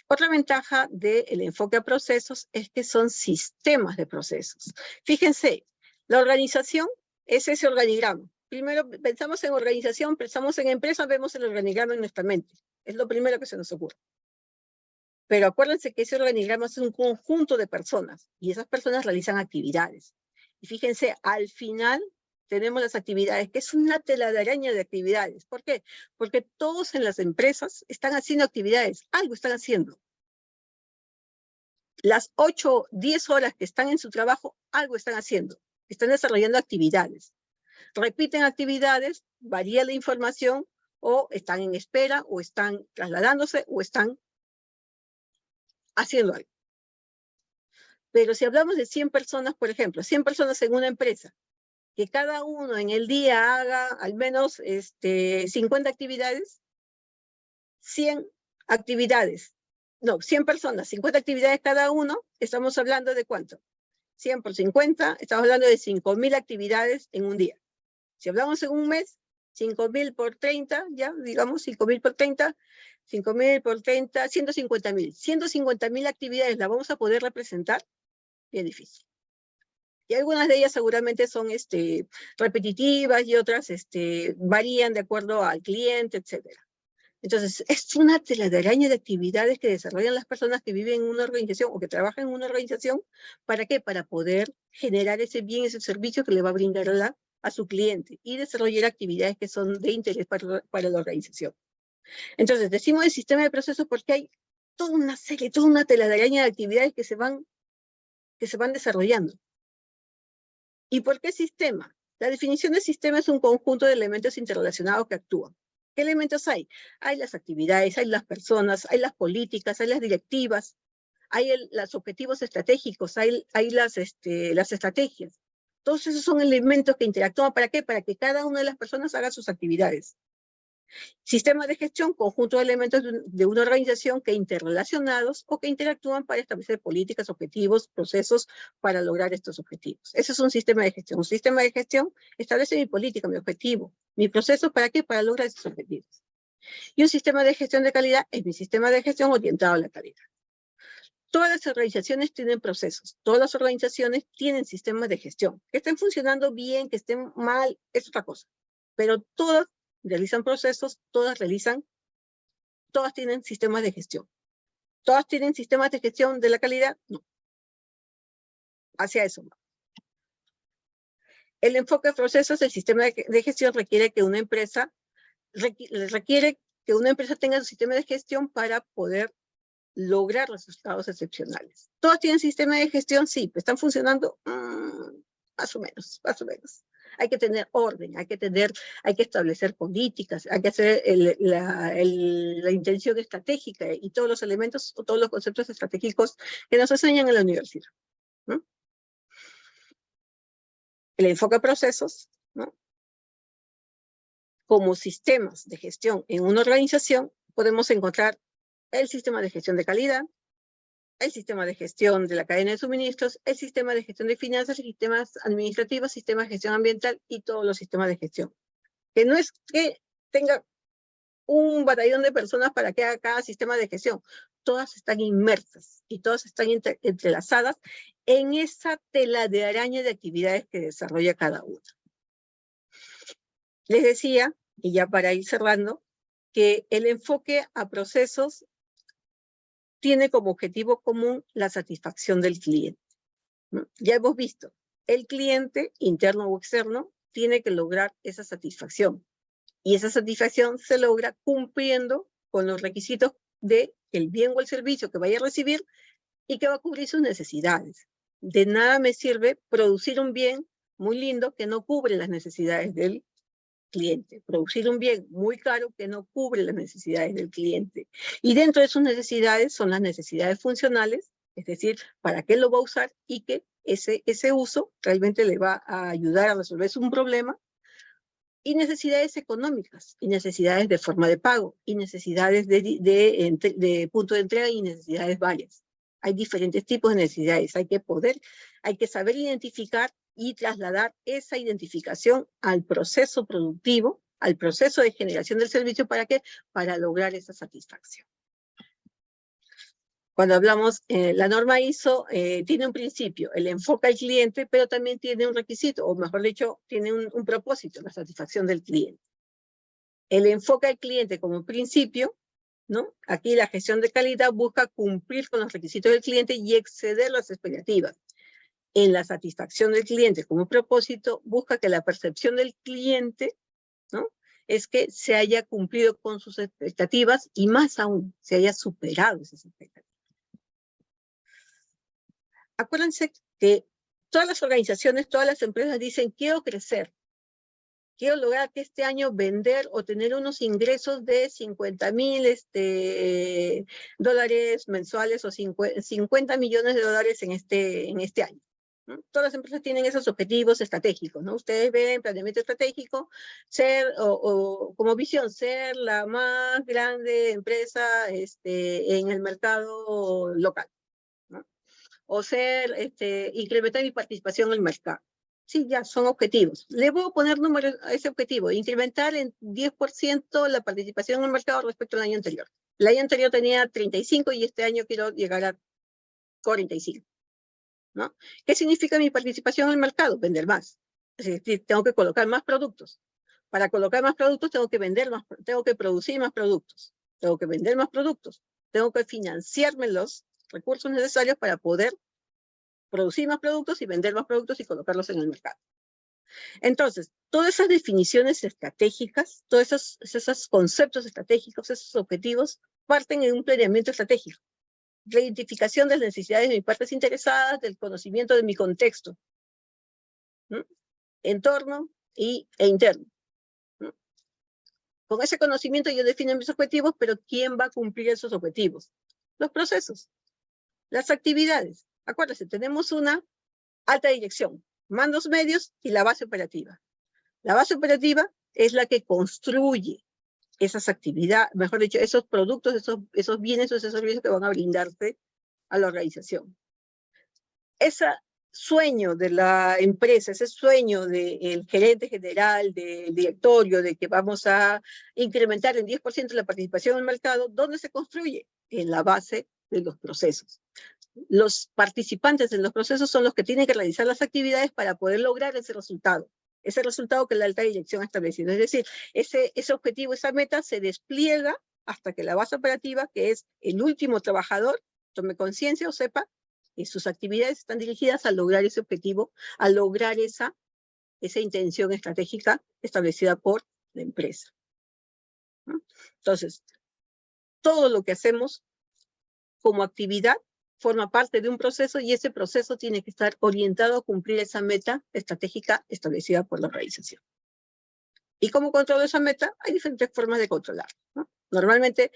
Otra ventaja del enfoque a procesos es que son sistemas de procesos. Fíjense, la organización es ese organigrama. Primero pensamos en organización, pensamos en empresa, vemos el organigrama en nuestra mente. Es lo primero que se nos ocurre. Pero acuérdense que ese organigrama es un conjunto de personas y esas personas realizan actividades. Y fíjense, al final tenemos las actividades, que es una telaraña de actividades. ¿Por qué? Porque todos en las empresas están haciendo actividades, algo están haciendo. Las 8, 10 horas que están en su trabajo, algo están haciendo. Están desarrollando actividades. Repiten actividades, varía la información, o están en espera, o están trasladándose, o están haciendo algo. Pero si hablamos de 100 personas, por ejemplo, 100 personas en una empresa, que cada uno en el día haga al menos 50 actividades, 100 actividades, no, 100 personas, 50 actividades cada uno, estamos hablando de ¿cuánto? 100 por 50, estamos hablando de 5.000 actividades en un día. Si hablamos en un mes, 5.000 por 30, ya, digamos, 5.000 por 30, 5.000 por 30, 150.000. 150.000 actividades las vamos a poder representar, bien difícil. Y algunas de ellas seguramente son repetitivas y otras varían de acuerdo al cliente, etc. Entonces, es una telaraña de actividades que desarrollan las personas que viven en una organización o que trabajan en una organización. ¿Para qué? Para poder generar ese bien, ese servicio que le va a brindar a su cliente y desarrollar actividades que son de interés para la organización. Entonces, decimos el sistema de procesos porque hay toda una serie, toda una telaraña de actividades que se van desarrollando. ¿Y por qué sistema? La definición de sistema es un conjunto de elementos interrelacionados que actúan. ¿Qué elementos hay? Hay las actividades, hay las personas, hay las políticas, hay las directivas, hay los objetivos estratégicos, hay las estrategias. Todos esos son elementos que interactúan. ¿Para qué? Para que cada una de las personas haga sus actividades. Sistema de gestión, conjunto de elementos de una organización que interrelacionados o que interactúan para establecer políticas, objetivos, procesos para lograr estos objetivos. Ese es un sistema de gestión. Un sistema de gestión establece mi política, mi objetivo, mi proceso, ¿para qué? Para lograr esos objetivos. Y un sistema de gestión de calidad es mi sistema de gestión orientado a la calidad. Todas las organizaciones tienen procesos, todas las organizaciones tienen sistemas de gestión. Que estén funcionando bien, que estén mal, es otra cosa. Pero todas realizan procesos, todas tienen sistemas de gestión. ¿Todas tienen sistemas de gestión de la calidad? No. Hacia eso. El enfoque de procesos del sistema de gestión requiere que una empresa tenga su sistema de gestión para poder lograr resultados excepcionales. ¿Todas tienen sistema de gestión? Sí. ¿Están funcionando? Más o menos. Hay que tener orden, hay que establecer políticas, hay que hacer la intención estratégica y todos los elementos, todos los conceptos estratégicos que nos enseñan en la universidad, ¿no? El enfoque de procesos, ¿no? Como sistemas de gestión en una organización, podemos encontrar el sistema de gestión de calidad, el sistema de gestión de la cadena de suministros, el sistema de gestión de finanzas, sistemas administrativos, sistema de gestión ambiental y todos los sistemas de gestión. Que no es que tenga un batallón de personas para que haga cada sistema de gestión. Todas están inmersas y todas están entrelazadas en esa tela de araña de actividades que desarrolla cada una. Les decía, y ya para ir cerrando, que el enfoque a procesos tiene como objetivo común la satisfacción del cliente, ¿no? Ya hemos visto, el cliente, interno o externo, tiene que lograr esa satisfacción. Y esa satisfacción se logra cumpliendo con los requisitos del bien o el servicio que vaya a recibir y que va a cubrir sus necesidades. De nada me sirve producir un bien muy lindo que no cubre las necesidades del cliente, producir un bien muy caro que no cubre las necesidades del cliente. Y dentro de sus necesidades son las necesidades funcionales, es decir, para qué lo va a usar y que ese uso realmente le va a ayudar a resolver un problema, y necesidades económicas, y necesidades de forma de pago, y necesidades de punto de entrega y necesidades varias. Hay diferentes tipos de necesidades, hay que saber identificar y trasladar esa identificación al proceso productivo, al proceso de generación del servicio. ¿Para qué? Para lograr esa satisfacción. Cuando hablamos, la norma ISO tiene un principio, el enfoque al cliente, pero también tiene un requisito, o mejor dicho, tiene un propósito, la satisfacción del cliente. El enfoque al cliente como principio, ¿no? Aquí la gestión de calidad busca cumplir con los requisitos del cliente y exceder las expectativas. En la satisfacción del cliente como propósito, busca que la percepción del cliente, ¿no?, es que se haya cumplido con sus expectativas y más aún, se haya superado esas expectativas. Acuérdense que todas las organizaciones, todas las empresas dicen, quiero crecer, quiero lograr que este año vender o tener unos ingresos de 50.000 dólares mensuales o 50 millones de dólares en este año. ¿no? Todas las empresas tienen esos objetivos estratégicos, ¿no? Ustedes ven planeamiento estratégico, ser, o como visión, ser la más grande empresa en el mercado local, ¿no? O ser, incrementar mi participación en el mercado. Sí, ya, son objetivos. Le voy a poner números a ese objetivo, incrementar en 10% la participación en el mercado respecto al año anterior. El año anterior tenía 35 y este año quiero llegar a 45. ¿No? ¿Qué significa mi participación en el mercado? Vender más. Es decir, tengo que colocar más productos. Para colocar más productos tengo que vender más, tengo que producir más productos. Tengo que vender más productos. Tengo que financiarme los recursos necesarios para poder producir más productos y vender más productos y colocarlos en el mercado. Entonces, todas esas definiciones estratégicas, todos esos conceptos estratégicos, esos objetivos, parten en un planeamiento estratégico. La identificación de las necesidades de mis partes interesadas, del conocimiento de mi contexto, ¿no? Entorno e interno, ¿no? Con ese conocimiento yo defino mis objetivos, pero ¿quién va a cumplir esos objetivos? Los procesos, las actividades. Acuérdense, tenemos una alta dirección, mandos medios y la base operativa. La base operativa es la que construye esas actividades, mejor dicho, esos productos, esos bienes o esos servicios que van a brindarse a la organización. Ese sueño de la empresa, ese sueño del gerente general, del directorio, de que vamos a incrementar en 10% la participación en el mercado, ¿dónde se construye? En la base de los procesos. Los participantes en los procesos son los que tienen que realizar las actividades para poder lograr ese resultado que la alta dirección ha establecido. Es decir, ese objetivo, esa meta se despliega hasta que la base operativa, que es el último trabajador, tome conciencia o sepa que sus actividades están dirigidas a lograr ese objetivo, a lograr esa intención estratégica establecida por la empresa, ¿no? Entonces, todo lo que hacemos como actividad forma parte de un proceso y ese proceso tiene que estar orientado a cumplir esa meta estratégica establecida por la organización. ¿Y cómo controlo esa meta? Hay diferentes formas de controlar, ¿no? Normalmente,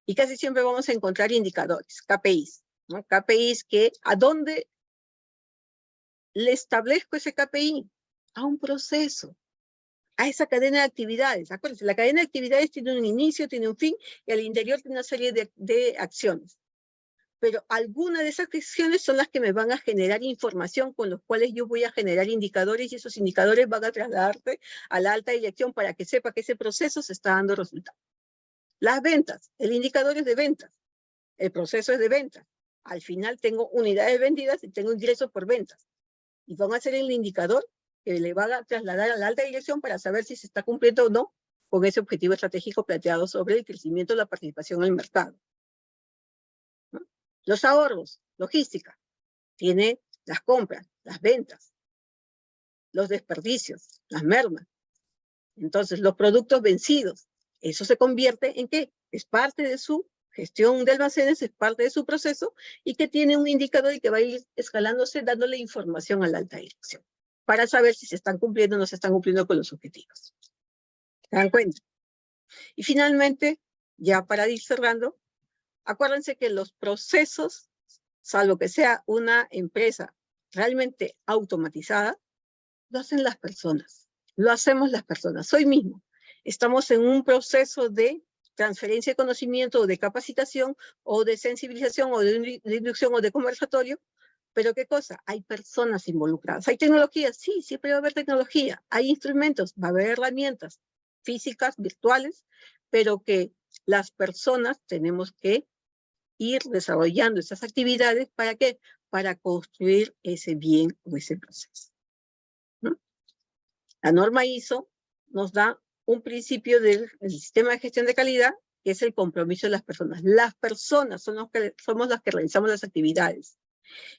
y casi siempre vamos a encontrar indicadores, KPIs, ¿no? KPIs que, ¿a dónde le establezco ese KPI? A un proceso, a esa cadena de actividades. Acuérdense, la cadena de actividades tiene un inicio, tiene un fin, y al interior tiene una serie de acciones. Pero algunas de esas acciones son las que me van a generar información con los cuales yo voy a generar indicadores y esos indicadores van a trasladarse a la alta dirección para que sepa que ese proceso se está dando resultados. Las ventas, el indicador es de ventas, el proceso es de ventas. Al final tengo unidades vendidas y tengo ingresos por ventas. Y van a ser el indicador que le van a trasladar a la alta dirección para saber si se está cumpliendo o no con ese objetivo estratégico planteado sobre el crecimiento de la participación en el mercado. Los ahorros, logística, tiene las compras, las ventas, los desperdicios, las mermas. Entonces, los productos vencidos, eso se convierte en ¿qué? Es parte de su gestión de almacenes, es parte de su proceso y que tiene un indicador y que va a ir escalándose dándole información a la alta dirección para saber si se están cumpliendo o no se están cumpliendo con los objetivos. ¿Se dan cuenta? Y finalmente, ya para ir cerrando, acuérdense que los procesos, salvo que sea una empresa realmente automatizada, lo hacen las personas, lo hacemos las personas. Hoy mismo estamos en un proceso de transferencia de conocimiento o de capacitación o de sensibilización o de inducción o de conversatorio, pero ¿qué cosa? Hay personas involucradas. ¿Hay tecnología? Sí, siempre va a haber tecnología. Hay instrumentos, va a haber herramientas físicas, virtuales, pero que las personas tenemos que ir desarrollando esas actividades, ¿para qué? Para construir ese bien o ese proceso, ¿no? La norma ISO nos da un principio del sistema de gestión de calidad, que es el compromiso de las personas. Las personas somos las que realizamos las actividades.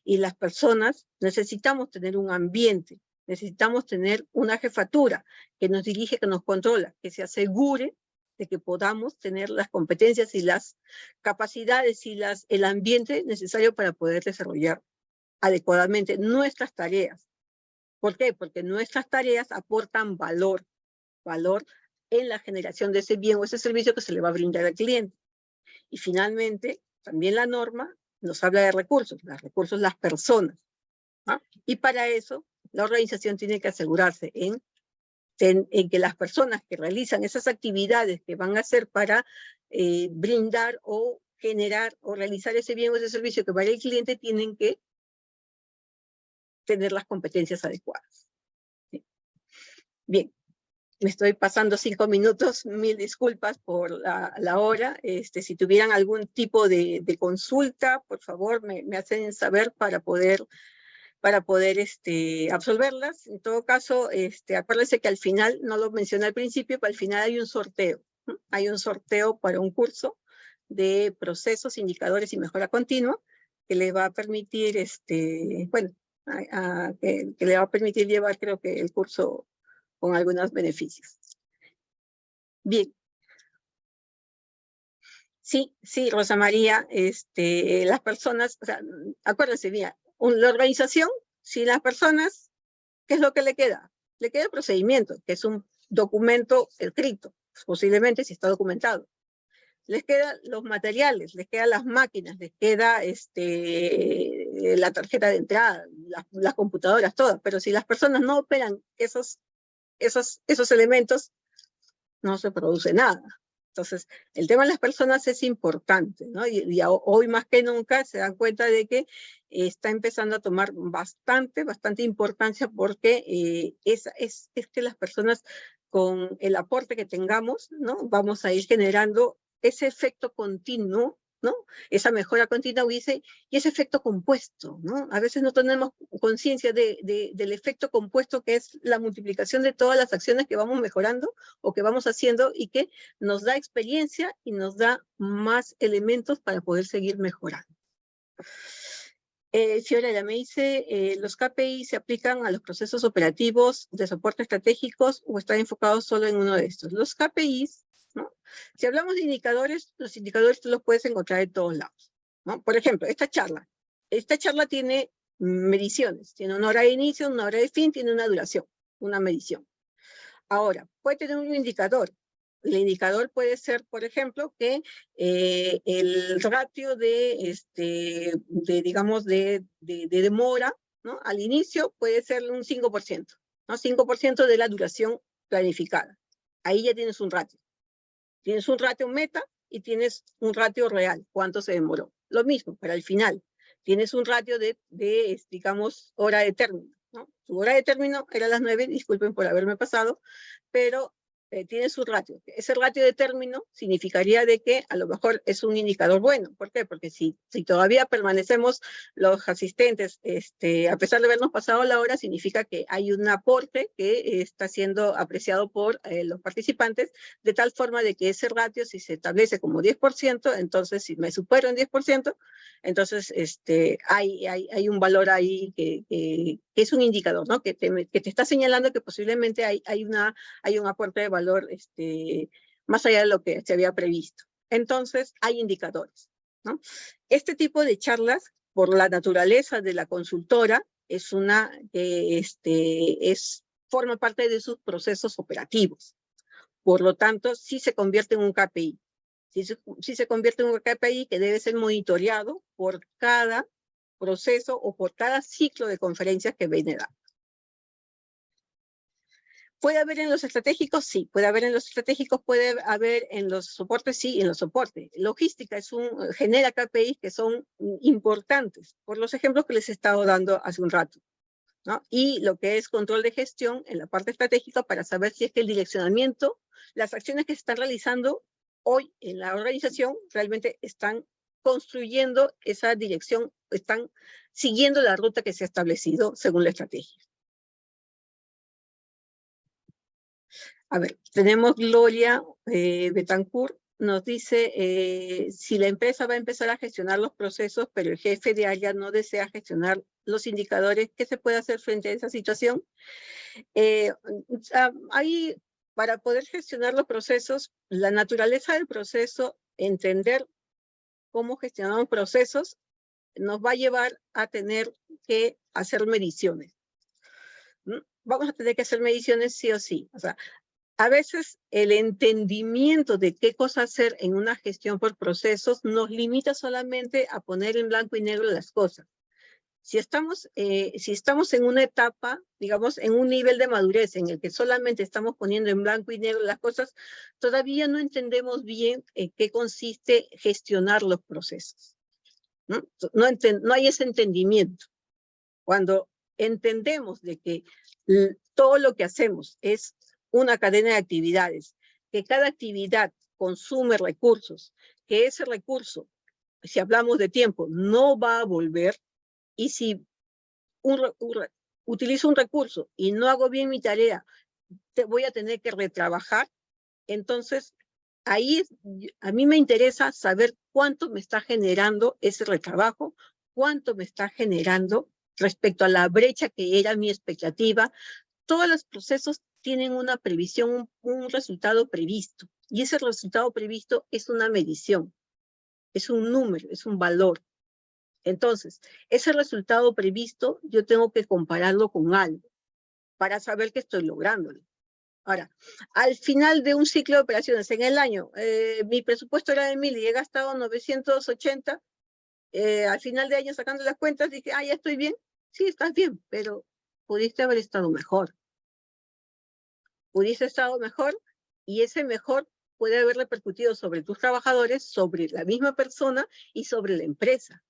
Y las personas necesitamos tener un ambiente, necesitamos tener una jefatura que nos dirige, que nos controla, que se asegure de que podamos tener las competencias y las capacidades y el ambiente necesario para poder desarrollar adecuadamente nuestras tareas. ¿Por qué? Porque nuestras tareas aportan valor en la generación de ese bien o ese servicio que se le va a brindar al cliente. Y finalmente, también la norma nos habla de recursos, los recursos, las personas. ¿no? Y para eso, la organización tiene que asegurarse en que las personas que realizan esas actividades que van a hacer para brindar o generar o realizar ese bien o ese servicio que para el cliente tienen que tener las competencias adecuadas. ¿Sí? Bien, me estoy pasando 5 minutos, mil disculpas por la hora. Si tuvieran algún tipo de consulta, por favor, me hacen saber para poder absolverlas. En todo caso, acuérdense que al final, no lo mencioné al principio, pero al final hay un sorteo. ¿No? Hay un sorteo para un curso de procesos, indicadores y mejora continua, que le va a permitir, bueno, que le va a permitir llevar, creo que, el curso con algunos beneficios. Bien. Sí, sí, Rosa María, las personas, o sea, acuérdense, mira, la organización, si las personas, ¿qué es lo que le queda? Le queda el procedimiento, que es un documento escrito, posiblemente si está documentado. Les quedan los materiales, les quedan las máquinas, les queda la tarjeta de entrada, las computadoras, todas. Pero si las personas no operan esos elementos, no se produce nada. Entonces, el tema de las personas es importante, ¿no? Y hoy más que nunca se dan cuenta de que está empezando a tomar bastante importancia porque es que las personas con el aporte que tengamos, ¿no? Vamos a ir generando ese efecto continuo, ¿no? Esa mejora continua y ese efecto compuesto, ¿no? A veces no tenemos conciencia del efecto compuesto que es la multiplicación de todas las acciones que vamos mejorando o que vamos haciendo y que nos da experiencia y nos da más elementos para poder seguir mejorando. Fiorella me dice, ¿los KPI se aplican a los procesos operativos de soporte estratégicos o están enfocados solo en uno de estos? Los KPIs, ¿no? Si hablamos de indicadores, los indicadores tú los puedes encontrar en todos lados, ¿no? Por ejemplo, esta charla tiene mediciones, tiene una hora de inicio, una hora de fin, tiene una duración, una medición. Ahora, puede tener un indicador. El indicador puede ser, por ejemplo, que el ratio digamos, de demora, ¿no? Al inicio puede ser un 5%, ¿no? 5% de la duración planificada. Ahí ya tienes un ratio. Tienes un ratio meta y tienes un ratio real, cuánto se demoró. Lo mismo, para el final. Tienes un ratio digamos, hora de término, ¿no? Su hora de término era las 9, disculpen por haberme pasado, pero tiene su ratio. Ese ratio de término significaría de que a lo mejor es un indicador bueno. ¿Por qué? Porque si todavía permanecemos los asistentes, a pesar de habernos pasado la hora, significa que hay un aporte que está siendo apreciado por los participantes, de tal forma de que ese ratio, si se establece como 10%, entonces si me supero en 10%, entonces hay un valor ahí que es un indicador, ¿no? Que te está señalando que posiblemente hay un aporte de valor más allá de lo que se había previsto. Entonces, hay indicadores, ¿no? Este tipo de charlas, por la naturaleza de la consultora, forma parte de sus procesos operativos. Por lo tanto, sí se convierte en un KPI. Sí se convierte en un KPI que debe ser monitoreado por cada proceso o por cada ciclo de conferencias que viene dando. ¿Puede haber en los estratégicos? Sí. ¿Puede haber en los estratégicos? ¿Puede haber en los soportes? Sí, en los soportes. Logística genera KPIs que son importantes, por los ejemplos que les he estado dando hace un rato, ¿no? Y lo que es control de gestión en la parte estratégica para saber si es que el direccionamiento, las acciones que se están realizando hoy en la organización realmente están construyendo esa dirección, están siguiendo la ruta que se ha establecido según la estrategia. A ver, tenemos Gloria Betancourt, nos dice, si la empresa va a empezar a gestionar los procesos, pero el jefe de área no desea gestionar los indicadores, ¿qué se puede hacer frente a esa situación? Ahí, para poder gestionar los procesos, la naturaleza del proceso, entender cómo gestionamos procesos, nos va a llevar a tener que hacer mediciones. Vamos a tener que hacer mediciones sí o sí. O sea, a veces el entendimiento de qué cosa hacer en una gestión por procesos nos limita solamente a poner en blanco y negro las cosas. Si estamos en una etapa, digamos, en un nivel de madurez en el que solamente estamos poniendo en blanco y negro las cosas, todavía no entendemos bien en qué consiste gestionar los procesos. No hay ese entendimiento. Cuando entendemos de que todo lo que hacemos es una cadena de actividades, que cada actividad consume recursos, que ese recurso, si hablamos de tiempo, no va a volver, y si utilizo un recurso y no hago bien mi tarea, voy a tener que retrabajar. Entonces, ahí a mí me interesa saber cuánto me está generando ese retrabajo, cuánto me está generando respecto a la brecha que era mi expectativa. Todos los procesos tienen una previsión, un resultado previsto, y ese resultado previsto es una medición, es un número, es un valor. Entonces, ese resultado previsto yo tengo que compararlo con algo para saber que estoy lográndolo. Ahora, al final de un ciclo de operaciones en el año, mi presupuesto era de 1.000 y he gastado 980, al final de año sacando las cuentas dije, ya estoy bien. Sí, estás bien, pero pudiste haber estado mejor. Pudiste haber estado mejor, y ese mejor puede haber repercutido sobre tus trabajadores, sobre la misma persona y sobre la empresa,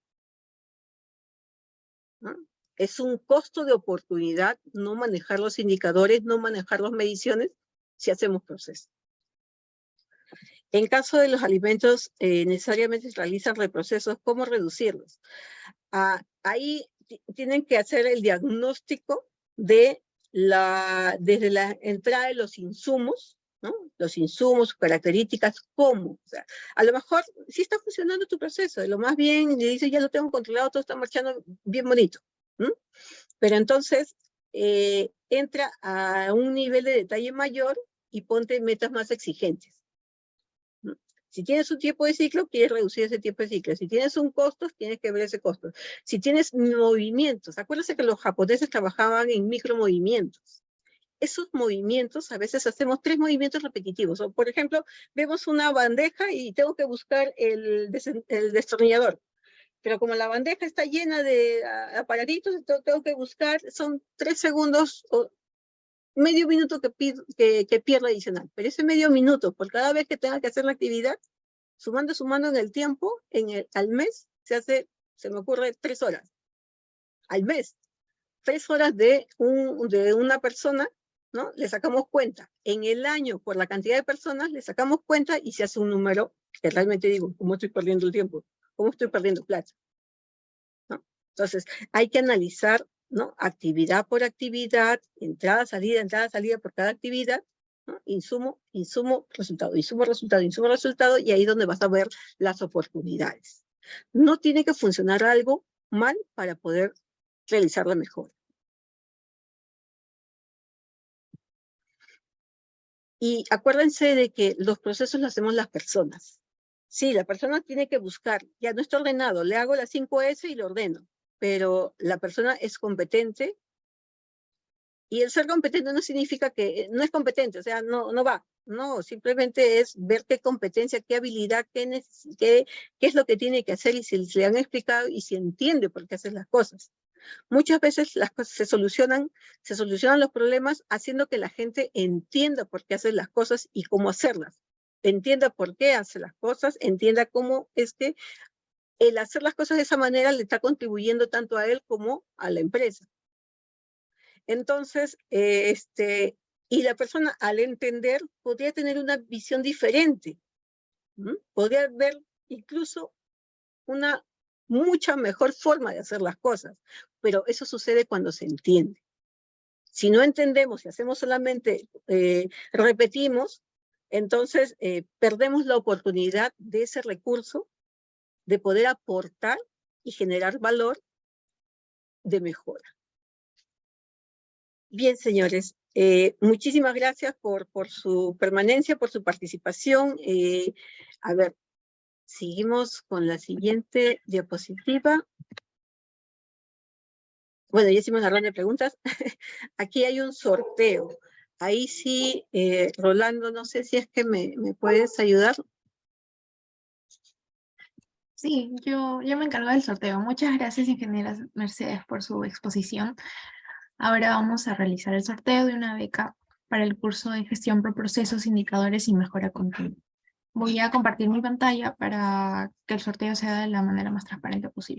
¿no? Es un costo de oportunidad no manejar los indicadores, no manejar las mediciones si hacemos procesos. En caso de los alimentos, necesariamente se realizan reprocesos. ¿Cómo reducirlos? Ahí tienen que hacer el diagnóstico desde la entrada de los insumos, ¿no? Los insumos, sus características, cómo. O sea, a lo mejor sí está funcionando tu proceso, lo más bien le dices, ya lo tengo controlado, todo está marchando bien bonito. Pero entonces entra a un nivel de detalle mayor y ponte metas más exigentes. Si tienes un tiempo de ciclo, quieres reducir ese tiempo de ciclo. Si tienes un costo, tienes que ver ese costo. Si tienes movimientos, acuérdense que los japoneses trabajaban en micromovimientos. Esos movimientos, a veces hacemos 3 movimientos repetitivos. O, por ejemplo, vemos una bandeja y tengo que buscar el destornillador. Pero como la bandeja está llena de aparatitos, tengo que buscar, son 3 segundos o medio minuto que pierdo adicional. Pero ese medio minuto, por cada vez que tenga que hacer la actividad, sumando en el tiempo, al mes, se me ocurre 3 horas. Al mes. 3 horas de una persona, ¿no? Le sacamos cuenta. En el año, por la cantidad de personas, le sacamos cuenta y se hace un número que realmente digo, ¿cómo estoy perdiendo el tiempo? ¿Cómo estoy perdiendo plata? ¿No? Entonces, hay que analizar, ¿no? Actividad por actividad, entrada, salida por cada actividad, ¿no? Insumo, resultado, insumo, resultado, y ahí es donde vas a ver las oportunidades. No tiene que funcionar algo mal para poder realizarla mejor. Y acuérdense de que los procesos los hacemos las personas. Sí, la persona tiene que buscar, ya no está ordenado, le hago las 5S y lo ordeno, pero la persona es competente, y el ser competente no significa que no es competente, o sea, no va. No, simplemente es ver qué competencia, qué habilidad, qué es lo que tiene que hacer, y si le han explicado y si entiende por qué hace las cosas. Muchas veces las cosas se solucionan los problemas haciendo que la gente entienda por qué hace las cosas y cómo hacerlas. Entienda por qué hace las cosas, entienda cómo es que el hacer las cosas de esa manera le está contribuyendo tanto a él como a la empresa. Entonces, y la persona al entender podría tener una visión diferente. Podría ver incluso una mucha mejor forma de hacer las cosas, pero eso sucede cuando se entiende. Si no entendemos, si hacemos solamente, repetimos, entonces perdemos la oportunidad de ese recurso de poder aportar y generar valor de mejora. Bien, señores, muchísimas gracias por su permanencia, por su participación. A ver, seguimos con la siguiente diapositiva. Bueno, ya hicimos la ronda de preguntas. Aquí hay un sorteo. Ahí sí, Rolando, no sé si es que me puedes ayudar. Sí, yo me encargo del sorteo. Muchas gracias, ingeniera Mercedes, por su exposición. Ahora vamos a realizar el sorteo de una beca para el curso de gestión por procesos, indicadores y mejora continua. Voy a compartir mi pantalla para que el sorteo sea de la manera más transparente posible.